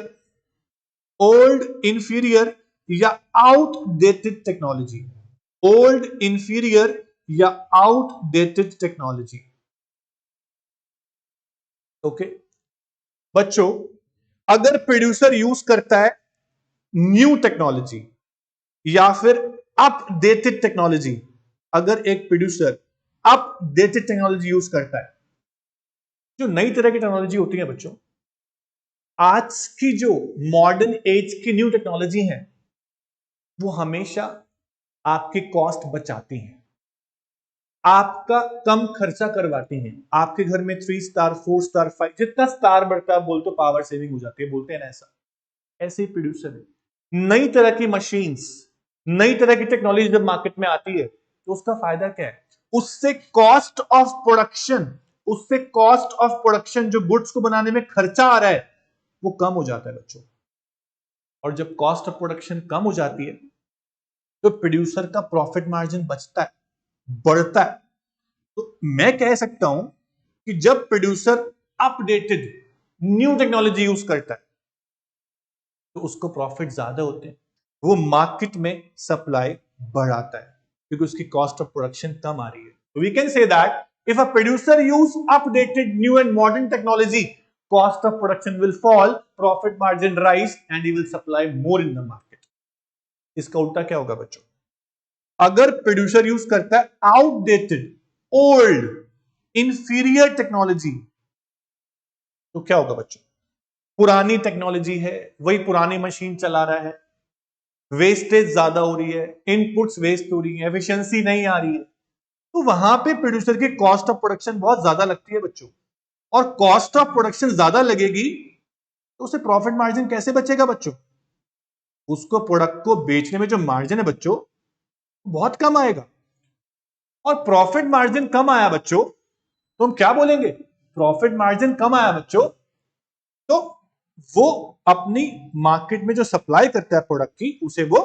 ओल्ड इंफीरियर या आउटडेटेड टेक्नोलॉजी। ओल्ड, इंफीरियर या आउटडेटेड टेक्नोलॉजी। ओके बच्चों, अगर प्रोड्यूसर यूज करता है न्यू टेक्नोलॉजी या फिर अपडेटेड टेक्नोलॉजी, अगर एक प्रोड्यूसर अपडेटेड टेक्नोलॉजी यूज करता है, जो नई तरह की टेक्नोलॉजी होती है बच्चों, आज की जो मॉडर्न एज की न्यू टेक्नोलॉजी है, वो हमेशा आपकी कॉस्ट बचाती हैं, आपका कम खर्चा करवाती हैं। आपके घर में 3 स्टार, 4 स्टार, 5, जितना स्टार बढ़ता है बोल तो पावर सेविंग हो जाती है, बोलते हैं ना ऐसा। ऐसे ही प्रोड्यूसर है। नई तरह की मशीन्स, नई तरह की टेक्नोलॉजी जब मार्केट में आती है तो उसका फायदा क्या है? उससे कॉस्ट ऑफ प्रोडक्शन, उससे कॉस्ट ऑफ प्रोडक्शन, जो गुड्स को बनाने में खर्चा आ रहा है, वो कम हो जाता है बच्चों। और जब कॉस्ट ऑफ प्रोडक्शन कम हो जाती है तो प्रोड्यूसर का प्रॉफिट मार्जिन बचता है, बढ़ता है। तो मैं कह सकता हूं कि जब producer updated new technology use करता है तो उसको प्रॉफिट ज्यादा होते हैं, वो मार्केट में सप्लाई बढ़ाता है क्योंकि उसकी कॉस्ट ऑफ प्रोडक्शन कम आ रही है। We can say that if a producer use updated new and modern technology, cost of production will fall, profit margin rise and he will supply more in the market। इसका उल्टा क्या होगा बच्चों? अगर प्रोड्यूसर यूज करता है आउटडेटेड, ओल्ड, इंफीरियर टेक्नोलॉजी, तो क्या होगा बच्चों? पुरानी टेक्नोलॉजी है, वही पुरानी मशीन चला रहा है, वेस्टेज ज्यादा हो रही है, इनपुट्स वेस्ट हो रही है, एफिशिएंसी नहीं आ रही है, तो वहां पे प्रोड्यूसर की कॉस्ट ऑफ प्रोडक्शन बहुत ज्यादा लगती है बच्चों। और कॉस्ट ऑफ प्रोडक्शन ज्यादा लगेगी तो उसे प्रॉफिट मार्जिन कैसे बचेगा बच्चों? उसको प्रोडक्ट को बेचने में जो मार्जिन है बच्चों बहुत कम आएगा। और प्रॉफिट मार्जिन कम आया बच्चों तो हम क्या बोलेंगे? प्रॉफिट मार्जिन कम आया बच्चों तो वो अपनी मार्केट में जो सप्लाई करता है प्रोडक्ट की, उसे वो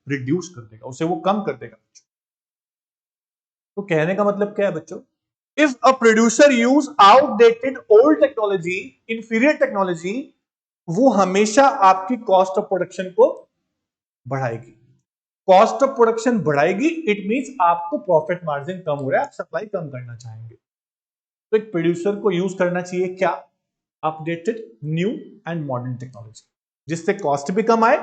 रिड्यूस कर देगा, उसे वो कम कर देगा बच्चों। तो कहने का मतलब क्या है बच्चों? If a producer use outdated old technology, inferior technology, वो हमेशा आपकी कॉस्ट ऑफ प्रोडक्शन को बढ़ाएगी। कॉस्ट ऑफ प्रोडक्शन बढ़ाएगी, इट मींस आपको प्रॉफिट मार्जिन कम हो रहा है, आप सप्लाई कम करना चाहेंगे। तो एक प्रोड्यूसर को यूज करना चाहिए क्या? Updated new and modern technology, जिससे कॉस्ट भी कम आए,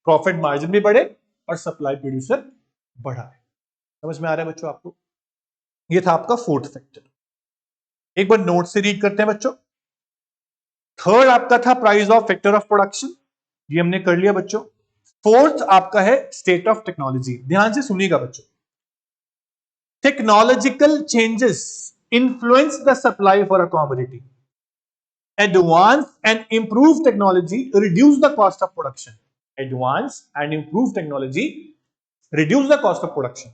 प्रॉफिट मार्जिन भी बढ़े और सप्लाई प्रोड्यूसर बढ़ाए। समझ में आ रहा है बच्चों आपको? ये था आपका फोर्थ फैक्टर। एक बार नोट से रीड करते हैं बच्चों। थर्ड आपका था price of factor of production, ये हमने कर लिया बच्चों। फोर्थ आपका है स्टेट ऑफ टेक्नोलॉजी। ध्यान से सुनिएगा बच्चों। Technological changes influence the supply for a commodity. Advanced and improved technology reduce the cost of production. Advanced and improved technology reduce the cost of production,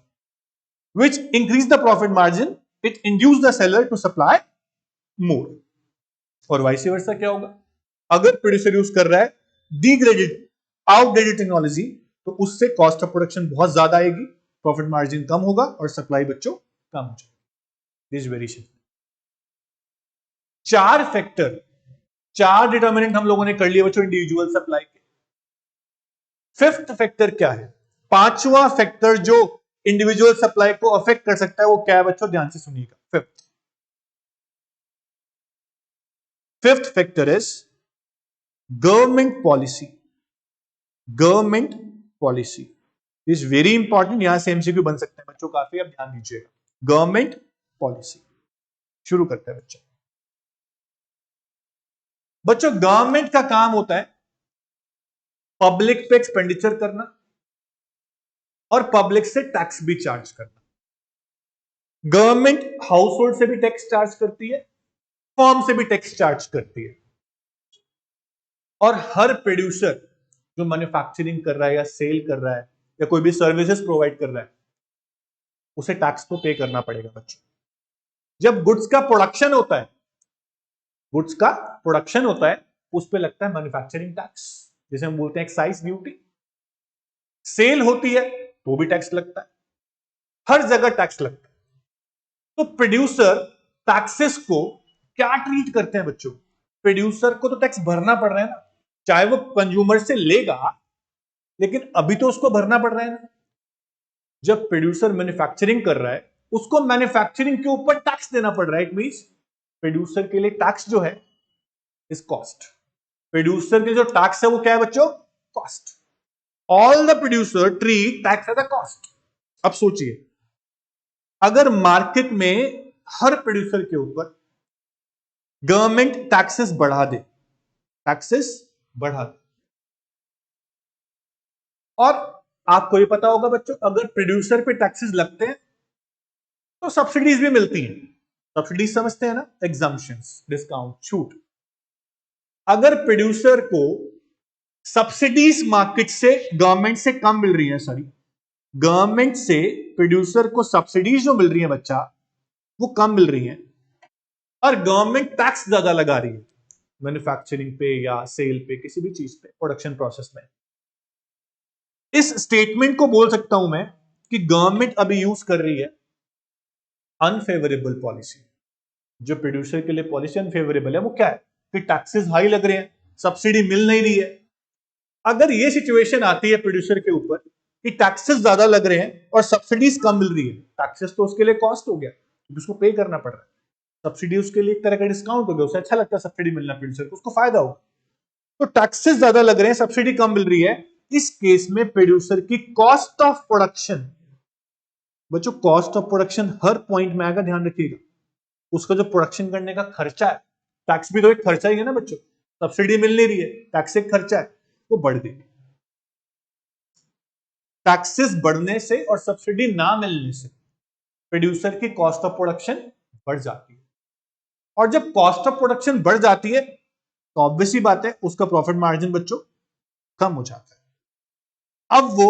which increase the profit margin. It induce the seller to supply more. और वाइस वर्सा क्या होगा? अगर प्रोड्यूसर यूज कर रहा है डिग्रेडेड, आउटडेटेड टेक्नोलॉजी, तो उससे कॉस्ट ऑफ प्रोडक्शन बहुत ज्यादा आएगी, प्रॉफिट मार्जिन कम होगा और सप्लाई बच्चों कम हो जाएगी। This very simple. 4 factor, 4 determinant हम लोगों ने कर लिए बच्चों इंडिविजुअल सप्लाई के। फिफ्थ फैक्टर क्या है? पांचवा फैक्टर जो इंडिविजुअल सप्लाई को अफेक्ट कर सकता है वो क्या है बच्चों? ध्यान से सुनिएगा। Fifth factor is government policy. Government policy is very important, यहां से एमसीक्यू बन सकते हैं बच्चों, काफी आप ध्यान दीजिएगा। गवर्नमेंट पॉलिसी, शुरू करते हैं बच्चों। बच्चों गवर्नमेंट का काम होता है पब्लिक पे एक्सपेंडिचर करना और पब्लिक से टैक्स भी चार्ज करना। गवर्नमेंट हाउस होल्ड से भी टैक्स चार्ज करती है, फर्म से भी टैक्स चार्ज करती है, और हर प्रोड्यूसर जो मैन्युफैक्चरिंग कर रहा है या सेल कर रहा है या कोई भी सर्विसेज प्रोवाइड कर रहा है, उसे टैक्स तो पे करना पड़ेगा बच्चों। जब गुड्स का प्रोडक्शन होता है, गुड्स का प्रोडक्शन होता है, उस पे लगता है मैन्युफैक्चरिंग टैक्स, जिसे हम बोलते हैं एक्साइज ड्यूटी। सेल होती है तो भी टैक्स लगता है, हर जगह टैक्स लगता है। तो प्रोड्यूसर टैक्सेस को क्या ट्रीट करते हैं बच्चों? प्रोड्यूसर को तो टैक्स भरना पड़ रहा है ना, चाहे वो कंज्यूमर से लेगा, लेकिन अभी तो उसको भरना पड़ रहा है ना। जब प्रोड्यूसर मैन्युफैक्चरिंग कर रहा है, उसको मैन्युफैक्चरिंग के ऊपर टैक्स देना पड़ रहा है। इट मींस प्रोड्यूसर के लिए टैक्स जो है इज कॉस्ट। प्रोड्यूसर के जो टैक्स है वो क्या है बच्चों? Cost. All the producer treat tax as a cost. अब सोचिए, अगर मार्केट में हर प्रोड्यूसर के ऊपर गवर्नमेंट टैक्सेस बढ़ा दे, टैक्सेस बढ़ा दे, और आपको ये पता होगा बच्चों, अगर प्रोड्यूसर पे टैक्सेस लगते हैं तो सब्सिडीज भी मिलती हैं। सब्सिडीज समझते हैं ना, एग्जम्पशंस, डिस्काउंट, छूट। अगर प्रोड्यूसर को सब्सिडीज मार्केट से, गवर्नमेंट से कम मिल रही है, सॉरी, गवर्नमेंट से प्रोड्यूसर को सब्सिडीज जो मिल रही है बच्चा, वो कम मिल रही है, और गवर्नमेंट टैक्स ज्यादा लगा रही है मैन्युफैक्चरिंग पे या सेल पे, किसी भी चीज पे, प्रोडक्शन प्रोसेस में, इस स्टेटमेंट को बोल सकता हूं मैं कि गवर्नमेंट अभी यूज कर रही है अनफेवरेबल पॉलिसी। जो प्रोड्यूसर के लिए पॉलिसी अनफेवरेबल है वो क्या है कि टैक्सेस हाई लग रहे हैं, सब्सिडी मिल नहीं रही है। अगर ये सिचुएशन आती है प्रोड्यूसर के ऊपर कि टैक्सेस ज्यादा लग रहे हैं और सब्सिडीज कम मिल रही है, टैक्सेस तो उसके लिए कॉस्ट हो गया क्योंकि उसको पे करना पड़ रहा है, सब्सिडी उसके लिए एक तरह का डिस्काउंट हो गया, उसे अच्छा लगता है सब्सिडी मिलना, प्रोड्यूसर को उसको फायदा हो। तो टैक्सेस ज्यादा लग रहे हैं, सब्सिडी कम मिल रही है, इस केस में प्रोड्यूसर की कॉस्ट ऑफ प्रोडक्शन, बच्चों cost of production her point में आएगा, ध्यान रखिएगा। उसका जो प्रोडक्शन करने का खर्चा है, टैक्स भी तो एक खर्चा ही है ना बच्चों, सब्सिडी मिल नहीं रही है, टैक्स एक खर्चा है, वो बढ़ गई। टैक्सेस बढ़ने से और सब्सिडी ना मिलने से प्रोड्यूसर की कॉस्ट ऑफ प्रोडक्शन बढ़ जाती है, और जब कॉस्ट ऑफ प्रोडक्शन बढ़ जाती है तो ऑब्वियस ही बात है उसका प्रॉफिट मार्जिन बच्चों कम हो जाता है। अब वो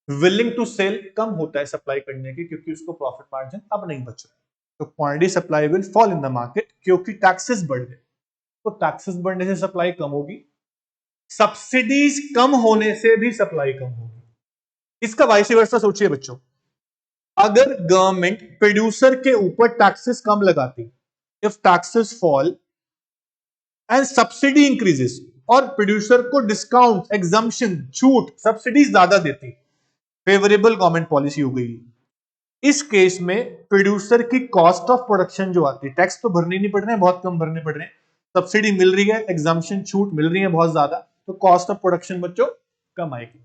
विलिंग टू सेल कम होता है सप्लाई करने की, क्योंकि उसको प्रॉफिट मार्जिन अब नहीं बच रहा है, तो quantity supply will fall in the market, क्योंकि टैक्सेस बढ़ गए। तो टैक्सेस बढ़ने से सप्लाई कम होगी, सब्सिडीज कम होने से भी सप्लाई कम होगी। इसका वाइस वर्सा सोचिए बच्चों, अगर गवर्नमेंट प्रोड्यूसर के ऊपर टैक्सेस कम लगाती, if taxes fall and subsidy increases, और प्रोड्यूसर को डिस्काउंट, एग्जम्पशन, छूट, सब्सिडी ज्यादा देती, फेवरेबल गवर्नमेंट पॉलिसी हो गई। इस केस में प्रोड्यूसर की कॉस्ट ऑफ प्रोडक्शन जो आती है, टैक्स तो भरने नहीं पड़ रहे हैं, बहुत कम भरने पड़ रहे हैं, सब्सिडी मिल रही है, एग्जम्पशन, छूट मिल रही है बहुत ज्यादा, तो कॉस्ट ऑफ प्रोडक्शन बच्चों कम आएगी,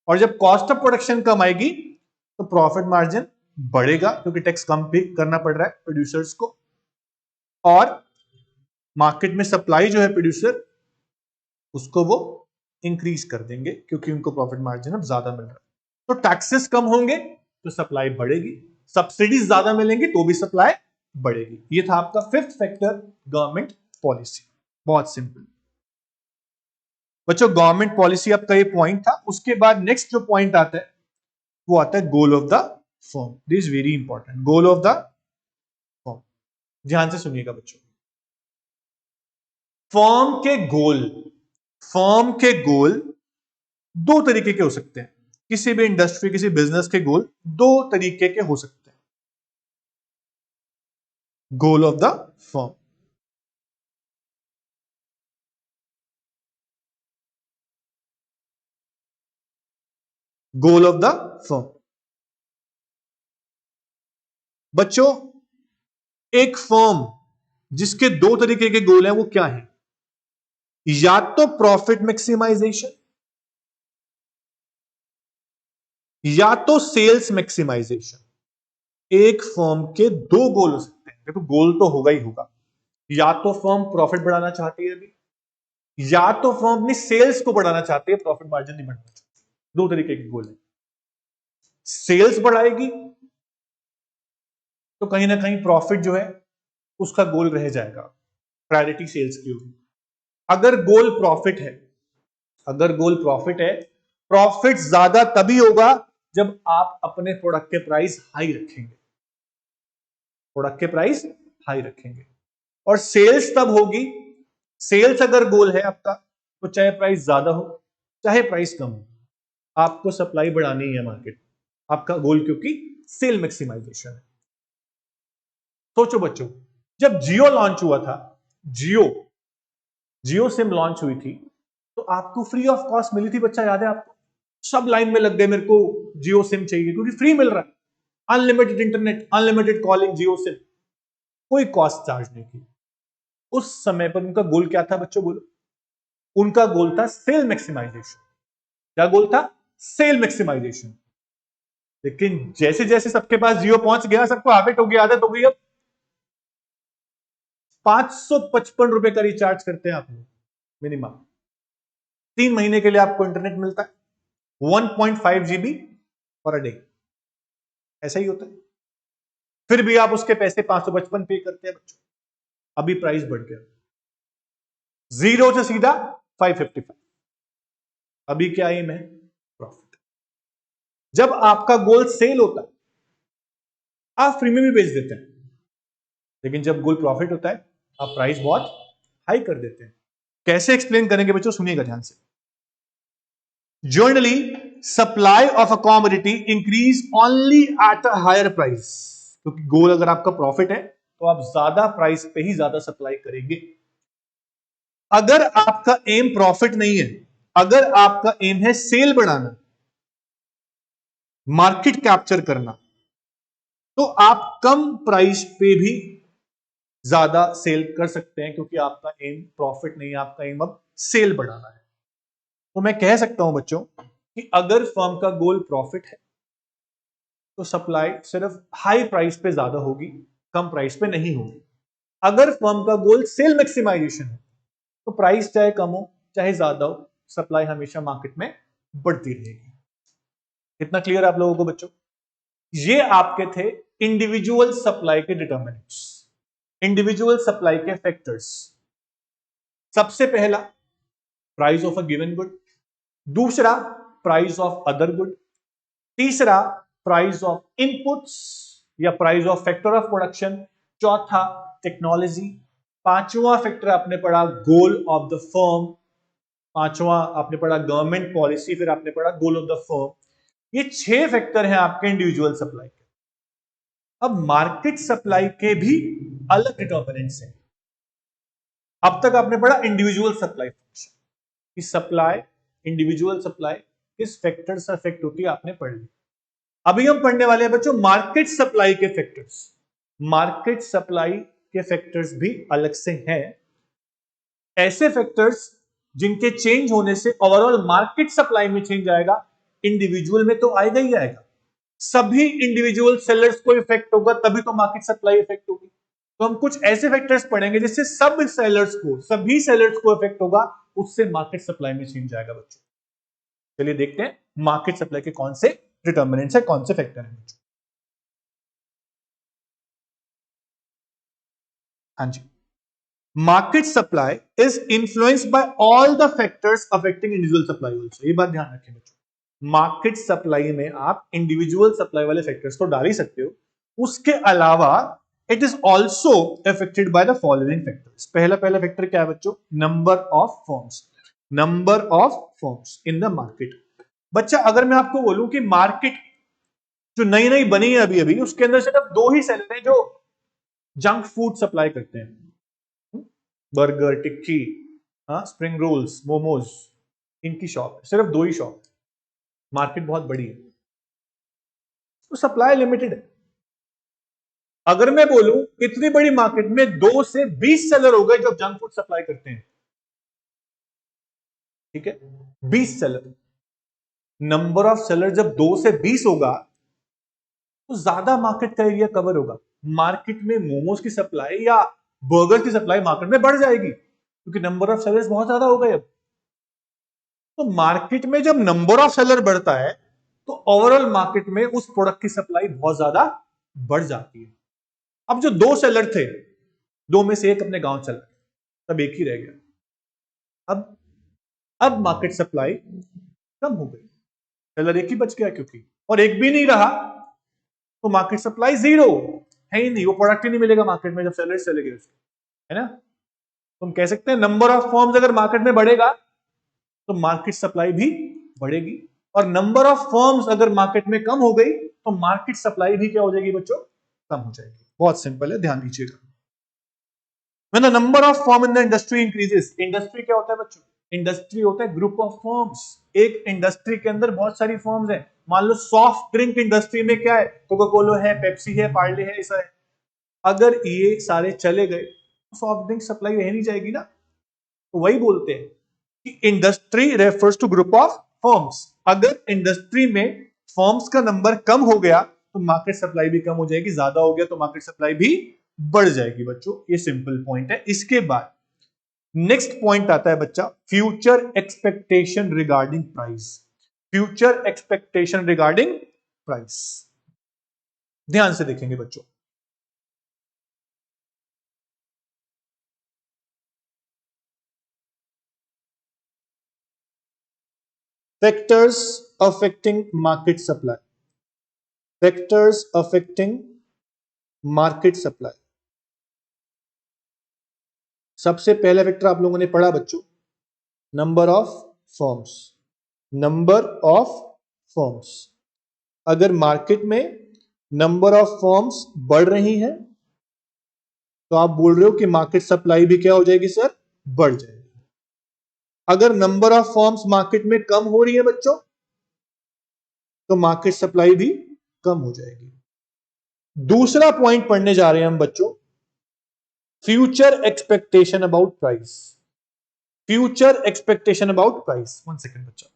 और जब कॉस्ट ऑफ प्रोडक्शन कम आएगी तो प्रॉफिट मार्जिन बढ़ेगा, क्योंकि टैक्स कम पे करना पड़ रहा है प्रोड्यूसर्स को, और मार्केट में सप्लाई जो है प्रोड्यूसर उसको वो इंक्रीज कर देंगे, क्योंकि उनको प्रॉफिट मार्जिन अब ज्यादा मिल रहा है। तो टैक्सेस कम होंगे तो सप्लाई बढ़ेगी, सब्सिडीज ज्यादा मिलेंगी तो भी सप्लाई बढ़ेगी। ये था आपका फिफ्थ फैक्टर, गवर्नमेंट पॉलिसी। बहुत सिंपल बच्चों, गवर्नमेंट पॉलिसी आपका ये पॉइंट था। उसके बाद नेक्स्ट जो पॉइंट आता है वो आता है गोल of the firm. This is very important, goal of the firm. ध्यान से सुनिएगा बच्चों, फर्म के गोल, फर्म के गोल दो तरीके के हो सकते हैं। किसी भी इंडस्ट्री, किसी बिजनेस के गोल दो तरीके के हो सकते हैं। गोल of the firm, goal of the firm बच्चों, एक फर्म जिसके दो तरीके के गोल हैं वो क्या है? या तो प्रॉफिट मैक्सिमाइजेशन, या तो सेल्स मैक्सिमाइजेशन। एक फर्म के दो गोल हो सकते हैं। देखो गोल तो होगा ही होगा, या तो फर्म प्रॉफिट बढ़ाना चाहती है अभी, या तो फर्म अपनी सेल्स को बढ़ाना चाहती है, प्रॉफिट मार्जिन नहीं बढ़ाना चाहती। दो तरीके के गोल है। सेल्स बढ़ाएगी तो कहीं ना कहीं प्रॉफिट जो है उसका गोल रह जाएगा, प्रायोरिटी सेल्स की होगी। अगर गोल प्रॉफिट है, अगर गोल प्रॉफिट है, प्रॉफिट ज्यादा तभी होगा जब आप अपने प्रोडक्ट के प्राइस हाई रखेंगे, प्रोडक्ट के प्राइस हाई रखेंगे। और सेल्स तब होगी, सेल्स अगर गोल है आपका, तो चाहे प्राइस ज्यादा हो चाहे प्राइस कम हो, आपको सप्लाई बढ़ानी है मार्केट, आपका गोल क्योंकि सेल मैक्सिमाइजेशन है। सोचो बच्चों, जब जियो लॉन्च हुआ था, जियो सिम लॉन्च हुई थी, तो आपको फ्री ऑफ कॉस्ट मिली थी बच्चा, याद है आपको? सब लाइन में लग गए, मेरे को जियो सिम चाहिए क्योंकि फ्री मिल रहा है, अनलिमिटेड इंटरनेट, अनलिमिटेड कॉलिंग, जियो सिम, कोई कॉस्ट चार्ज नहीं की। उस समय पर उनका गोल क्या था बच्चों, बोलो? उनका गोल था सेल मैक्सिमाइजेशन। क्या गोल था? Sale maximization. लेकिन जैसे जैसे सबके पास जियो पहुंच गया, सबको हैबिट हो गई, आदत हो गई, अब 555 रुपए का रिचार्ज करते हैं आप लोग मिनिमम, 3 महीने के लिए आपको इंटरनेट मिलता है 1.5 GB पर डे, ऐसा ही होता है। फिर भी आप उसके पैसे 555 पे करते हैं बच्चों। अभी प्राइस बढ़ गया, 0 से सीधा 555। अभी क्या एम है? प्रॉफिट। जब आपका गोल सेल होता है, आप फ्री में भी बेच देते हैं, लेकिन जब गोल प्रॉफिट होता है, आप प्राइस बहुत हाई कर देते हैं। कैसे एक्सप्लेन करेंगे बच्चों, सुनिएगा ध्यान से। Generally supply of a commodity increase only at a higher price, क्योंकि गोल अगर आपका प्रॉफिट है तो आप ज्यादा प्राइस पे ही ज्यादा सप्लाई करेंगे। अगर आपका एम प्रॉफिट नहीं है, अगर आपका एम है सेल बढ़ाना, मार्केट कैप्चर करना, तो आप कम प्राइस पे भी ज्यादा सेल कर सकते हैं, क्योंकि आपका एम प्रॉफिट नहीं है, आपका एम अब सेल बढ़ाना है। तो मैं कह सकता हूं बच्चों कि अगर फर्म का गोल प्रॉफिट है तो सप्लाई सिर्फ हाई प्राइस पे ज्यादा होगी, कम प्राइस पे नहीं होगी। अगर फर्म का गोल सेल मैक्सिमाइजेशन है तो प्राइस चाहे कम हो चाहे ज्यादा हो, सप्लाई हमेशा मार्केट में बढ़ती रहेगी। कितना क्लियर आप लोगों को बच्चों? ये आपके थे इंडिविजुअल सप्लाई के डिटर्मिनेंट्स, इंडिविजुअल सप्लाई के फैक्टर्स। सबसे पहला price of a given good, दूसरा प्राइस ऑफ अदर गुड, तीसरा प्राइस ऑफ इनपुट्स या price of factor of production, चौथा टेक्नोलॉजी, पांचवा फैक्टर आपने पढ़ा गोल ऑफ द फर्म, पांचवा आपने पढ़ा गवर्नमेंट पॉलिसी, फिर आपने पढ़ा गोल ऑफ द फर्म। ये 6 फैक्टर हैं आपके इंडिविजुअल सप्लाई के। अब मार्केट सप्लाई के भी अलग डिटर्मिनेंट्स हैं। अब तक आपने पढ़ा इंडिविजुअल सप्लाई फंक्शन कि सप्लाई, इंडिविजुअल सप्लाई किस फैक्टर से अफेक्ट होती है, आपने पढ़ लिया। अभी हम पढ़ने वाले हैं बच्चों मार्केट सप्लाई के फैक्टर्स। मार्केट सप्लाई के फैक्टर्स भी अलग से हैं, ऐसे फैक्टर्स जिनके चेंज होने से ओवरऑल मार्केट सप्लाई में चेंज आएगा, इंडिविजुअल में तो आएगा ही आएगा। सभी इंडिविजुअल सेलर्स को इफेक्ट होगा, तभी तो मार्केट सप्लाई इफेक्ट होगी। तो हम कुछ ऐसे फैक्टर्स पढ़ेंगे जिससे सब सेलर्स को, सभी सेलर्स को इफेक्ट होगा, उससे मार्केट सप्लाई में चेंज आएगा बच्चों। चलिए देखते हैं मार्केट सप्लाई के कौन से डिटर्मिनेंट्स है, कौन से फैक्टर हैं बच्चों। हाँ जी, market supply is influenced by all the factors affecting individual supply also. ये बात ध्यान रखें बच्चों, मार्केट सप्लाई में आप इंडिविजुअल सप्लाई वाले फैक्टर्स तो डाल ही सकते हो, उसके अलावा it is also affected by the following factors. पहला फैक्टर क्या है बच्चों? Number of firms, number of firms in the market. बच्चा अगर मैं आपको बोलूं कि मार्केट जो नई नई बनी है अभी अभी, उसके अंदर सिर्फ 2 ही सेलर हैं जो जंक फूड सप्लाई करते हैं, बर्गर, टिक्की, स्प्रिंग रोल्स, मोमोज, इनकी शॉप है, सिर्फ 2 ही शॉप है। मार्केट बहुत बड़ी है तो सप्लाई लिमिटेड है। अगर मैं बोलूं इतनी बड़ी मार्केट में 2 से 20 सेलर हो गए जो जंक फूड सप्लाई करते हैं, ठीक है, 20 सेलर, नंबर ऑफ सेलर जब 2 से 20 होगा तो ज्यादा मार्केट का एरिया कवर होगा। मार्केट में मोमोज की सप्लाई या बर्गर की सप्लाई मार्केट में बढ़ जाएगी क्योंकि नंबर ऑफ सेलर्स बहुत ज्यादा हो गए अब। तो मार्केट में जब नंबर ऑफ सेलर बढ़ता है तो ओवरऑल मार्केट में उस प्रोडक्ट की सप्लाई बहुत ज्यादा बढ़ जाती है। अब जो 2 सेलर थे, 2 में से एक अपने गांव चला गया, तब एक ही रह गया। अब मार्केट सप्लाई कम हो गई, सेलर एक ही बच गया क्योंकि, और एक भी नहीं रहा तो मार्केट सप्लाई 0 है ही नहीं, वो प्रोडक्ट ही नहीं मिलेगा मार्केट में जब सेलर चले गए उसके, है ना। तुम कह सकते हैं नंबर ऑफ फर्म्स अगर मार्केट में बढ़ेगा तो मार्केट सप्लाई भी बढ़ेगी, और नंबर ऑफ फर्म्स अगर मार्केट में कम हो गई तो मार्केट सप्लाई भी क्या हो जाएगी बच्चों, कम हो जाएगी। बहुत सिंपल है, ध्यान दीजिएगा। When the number of firm in the industry increases, industry क्या होता है बच्चों, इंडस्ट्री होता है ग्रुप ऑफ फर्म्स। एक इंडस्ट्री के अंदर बहुत सारी फर्म्स हैं। मान लो सॉफ्ट ड्रिंक इंडस्ट्री में क्या है, कोका कोला है, पेप्सी है, पार्ले है, ऐसा है। अगर ये सारे चले गए तो सॉफ्ट ड्रिंक सप्लाई रह नहीं जाएगी ना। तो वही बोलते हैं कि industry refers to group of firms. अगर इंडस्ट्री में फर्म्स का नंबर कम हो गया तो मार्केट सप्लाई भी कम हो जाएगी, ज्यादा हो गया तो मार्केट सप्लाई भी बढ़ जाएगी बच्चों। ये सिंपल पॉइंट है। इसके बाद नेक्स्ट पॉइंट आता है बच्चा, future expectation regarding price. Future expectation regarding price, ध्यान से देखेंगे बच्चों। Factors affecting market supply, factors affecting market supply. सबसे पहला फैक्टर आप लोगों ने पढ़ा बच्चों, number of firms. Number of firms, अगर मार्केट में नंबर ऑफ फर्म्स बढ़ रही हैं तो आप बोल रहे हो कि मार्केट सप्लाई भी क्या हो जाएगी सर, बढ़ जाएगी। अगर नंबर ऑफ फर्म्स मार्केट में कम हो रही है बच्चों तो मार्केट सप्लाई भी कम हो जाएगी। दूसरा पॉइंट पढ़ने जा रहे हैं हम बच्चों, future expectation about price. Future expectation about price, 1 second बच्चा।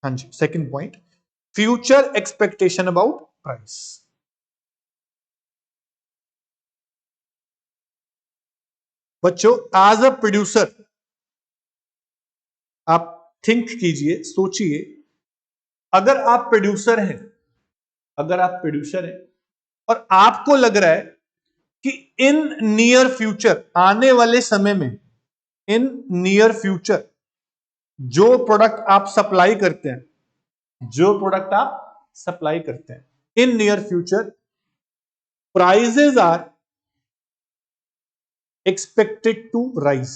हाँ जी, second point, future expectation about price. बच्चों एज अ प्रोड्यूसर आप थिंक कीजिए, सोचिए, अगर आप प्रोड्यूसर हैं, अगर आप प्रोड्यूसर हैं और आपको लग रहा है कि इन नियर फ्यूचर, आने वाले समय में, इन नियर फ्यूचर जो प्रोडक्ट आप सप्लाई करते हैं, जो प्रोडक्ट आप सप्लाई करते हैं, in near future prices are expected to rise.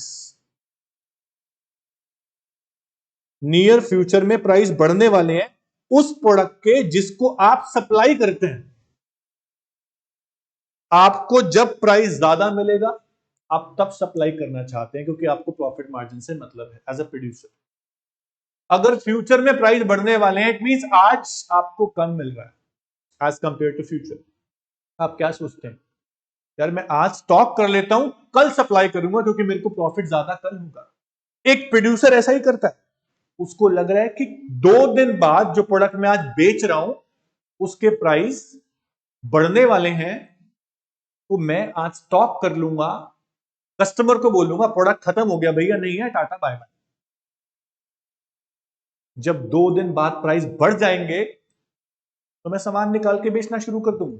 Near future में प्राइस बढ़ने वाले हैं उस प्रोडक्ट के जिसको आप सप्लाई करते हैं। आपको जब प्राइस ज्यादा मिलेगा आप तब सप्लाई करना चाहते हैं क्योंकि आपको प्रॉफिट मार्जिन से मतलब है एज अ प्रोड्यूसर। अगर फ्यूचर में प्राइस बढ़ने वाले हैं, इट मींस आज आपको कम मिल रहा है एज कंपेयर टू फ्यूचर। आप क्या सोचते हैं, यार मैं आज स्टॉक कर लेता हूं, कल सप्लाई करूंगा क्योंकि मेरे को प्रॉफिट ज्यादा कल होगा। एक प्रोड्यूसर ऐसा ही करता है। उसको लग रहा है कि 2 दिन बाद जो प्रोडक्ट मैं आज बेच रहा हूं उसके प्राइस बढ़ने वाले हैं, तो मैं आज स्टॉक कर लूंगा, कस्टमर को बोलूंगा प्रोडक्ट खत्म हो गया भैया, नहीं है, टाटा बाय बाय। जब 2 दिन बाद प्राइस बढ़ जाएंगे तो मैं सामान निकाल के बेचना शुरू कर दूंगा।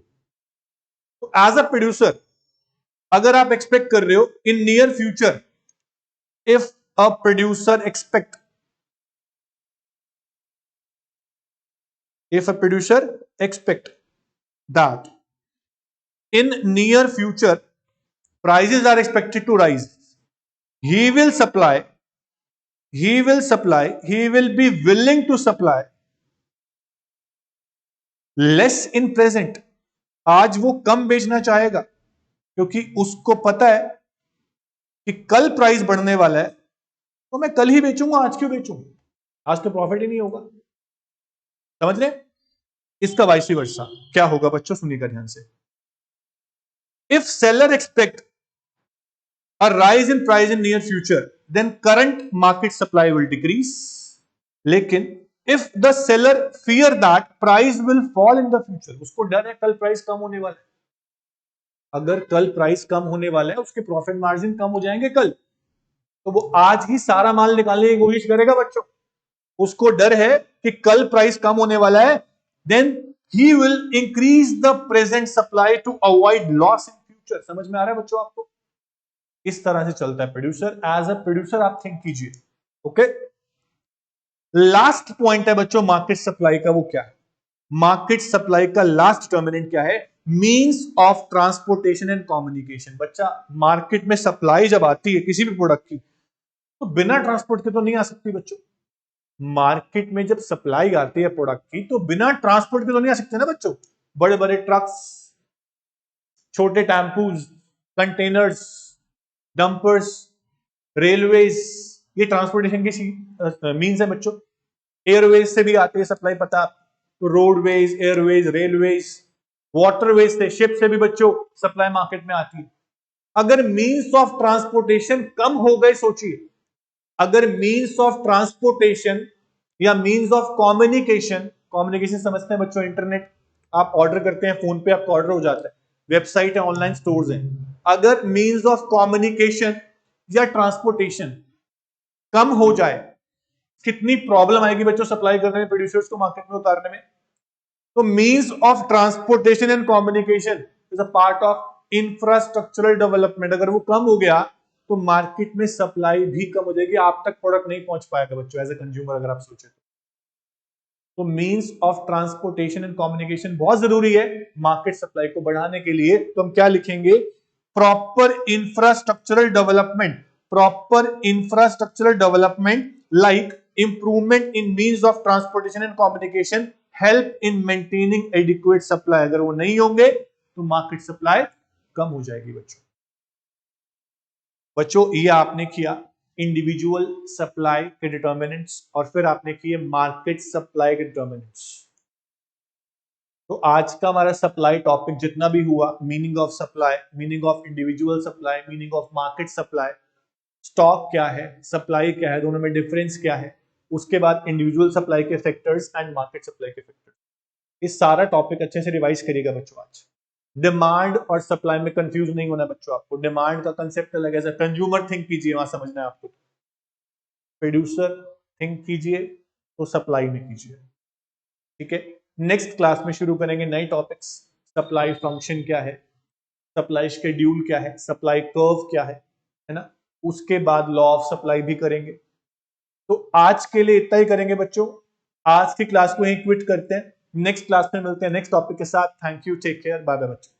तो एज अ प्रोड्यूसर अगर आप एक्सपेक्ट कर रहे हो इन near future, if a producer expect, if a producer expect that in near future prices are expected to rise, he will supply, he will be willing to supply less in present। आज वो कम बेचना चाहेगा क्योंकि उसको पता है कि कल प्राइस बढ़ने वाला है, तो मैं कल ही बेचूंगा, आज क्यों बेचूं, आज तो प्रॉफिट ही नहीं होगा। समझ रहे? इसका वाइस वर्सा क्या होगा बच्चों, सुनिएगा ध्यान से। If seller expect a rise in price in near future, then current market supply will decrease. लेकिन if the seller fear that price will fall in the future, उसको डर है कल प्राइस कम होने वाला है, अगर कल प्राइस कम होने वाला है उसके प्रॉफिट मार्जिन कम हो जाएंगे कल, तो वो आज ही सारा माल निकालने की कोशिश करेगा बच्चों। उसको डर है कि कल प्राइस कम होने वाला है, then he will increase the present supply to avoid loss in future। समझ में आ रहा है बच्चों आपको? इस तरह से चलता है प्रोड्यूसर। एज अ प्रोड्यूसर आप थिंक कीजिए। ओके, लास्ट पॉइंट है बच्चों मार्केट सप्लाई का, वो क्या है? मार्केट सप्लाई का लास्ट डिटर्मिनेंट क्या है? Means of transportation and communication. बच्चा मार्केट में सप्लाई जब आती है किसी भी प्रोडक्ट की तो बिना ट्रांसपोर्ट के तो नहीं आ सकती बच्चों। मार्केट में जब सप्लाई आती है प्रोडक्ट की तो बिना ट्रांसपोर्ट के तो नहीं आ सकते ना बच्चों। बड़े बड़े ट्रक्स, छोटे टेम्पूज, कंटेनर्स, डंपर्स, रेलवेज, ये ट्रांसपोर्टेशन की मीन्स है बच्चों। एयरवेज से भी आती है सप्लाई, पता तो रोडवेज, एयरवेज, रेलवेज, वाटरवेज से, शिप से भी बच्चों सप्लाई मार्केट में आती है। अगर मीन्स ऑफ ट्रांसपोर्टेशन कम हो गए, सोचिए, अगर मीन्स ऑफ ट्रांसपोर्टेशन या मीन्स ऑफ कम्युनिकेशन, कम्युनिकेशन समझते हैं बच्चों, इंटरनेट, आप ऑर्डर करते हैं फोन पे, आपका ऑर्डर हो जाता है, वेबसाइट है, ऑनलाइन स्टोर्स हैं। अगर मीन्स ऑफ कम्युनिकेशन या ट्रांसपोर्टेशन कम हो जाए, कितनी प्रॉब्लम आएगी बच्चों सप्लाई करने में, प्रोड्यूसर्स को मार्केट में उतारने में। तो means of transportation and communication is a part of infrastructural development. अगर वो कम हो गया तो मार्केट में सप्लाई भी कम हो जाएगी, आप तक प्रोडक्ट नहीं पहुंच पाएगा बच्चों एज ए कंज्यूमर, अगर आप सोचे तो means of transportation and communication बहुत जरूरी है मार्केट सप्लाई को बढ़ाने के लिए। तो हम क्या लिखेंगे? Proper infrastructural development, proper infrastructural development like improvement in means of transportation and communication help in maintaining adequate supply. अगर वो नहीं होंगे तो मार्केट सप्लाई कम हो जाएगी बच्चों। बच्चों ये आपने किया इंडिविजुअल सप्लाई के डिटर्मिनेंट्स, और फिर आपने किए मार्केट सप्लाई के डिटर्मिनेंट्स। तो आज का हमारा सप्लाई टॉपिक जितना भी हुआ, meaning of supply, meaning of individual supply, meaning of market supply, stock क्या है, सप्लाई क्या है, दोनों में डिफरेंस क्या है, उसके बाद इंडिविजुअल सप्लाई के फैक्टर्स एंड मार्केट सप्लाई के फैक्टर्स, इस सारा टॉपिक अच्छे से रिवाइज करिएगा बच्चों आज। डिमांड और सप्लाई में कंफ्यूज नहीं होना बच्चों आपको। डिमांड का कंसेप्ट अलग है, कंज्यूमर थिंक कीजिए, वहां समझना है आपको। प्रोड्यूसर थिंक कीजिए तो सप्लाई में कीजिए, ठीक है। नेक्स्ट क्लास में शुरू करेंगे नए टॉपिक्स। सप्लाई फंक्शन क्या है, सप्लाई शेड्यूल क्या है, सप्लाई कर्व क्या है ना। उसके बाद लॉ ऑफ सप्लाई भी करेंगे। तो आज के लिए इतना ही करेंगे बच्चों, आज की क्लास को यहीं क्विट करते हैं। नेक्स्ट क्लास में मिलते हैं नेक्स्ट टॉपिक के साथ। Thank you, take care, bye bye बच्चों।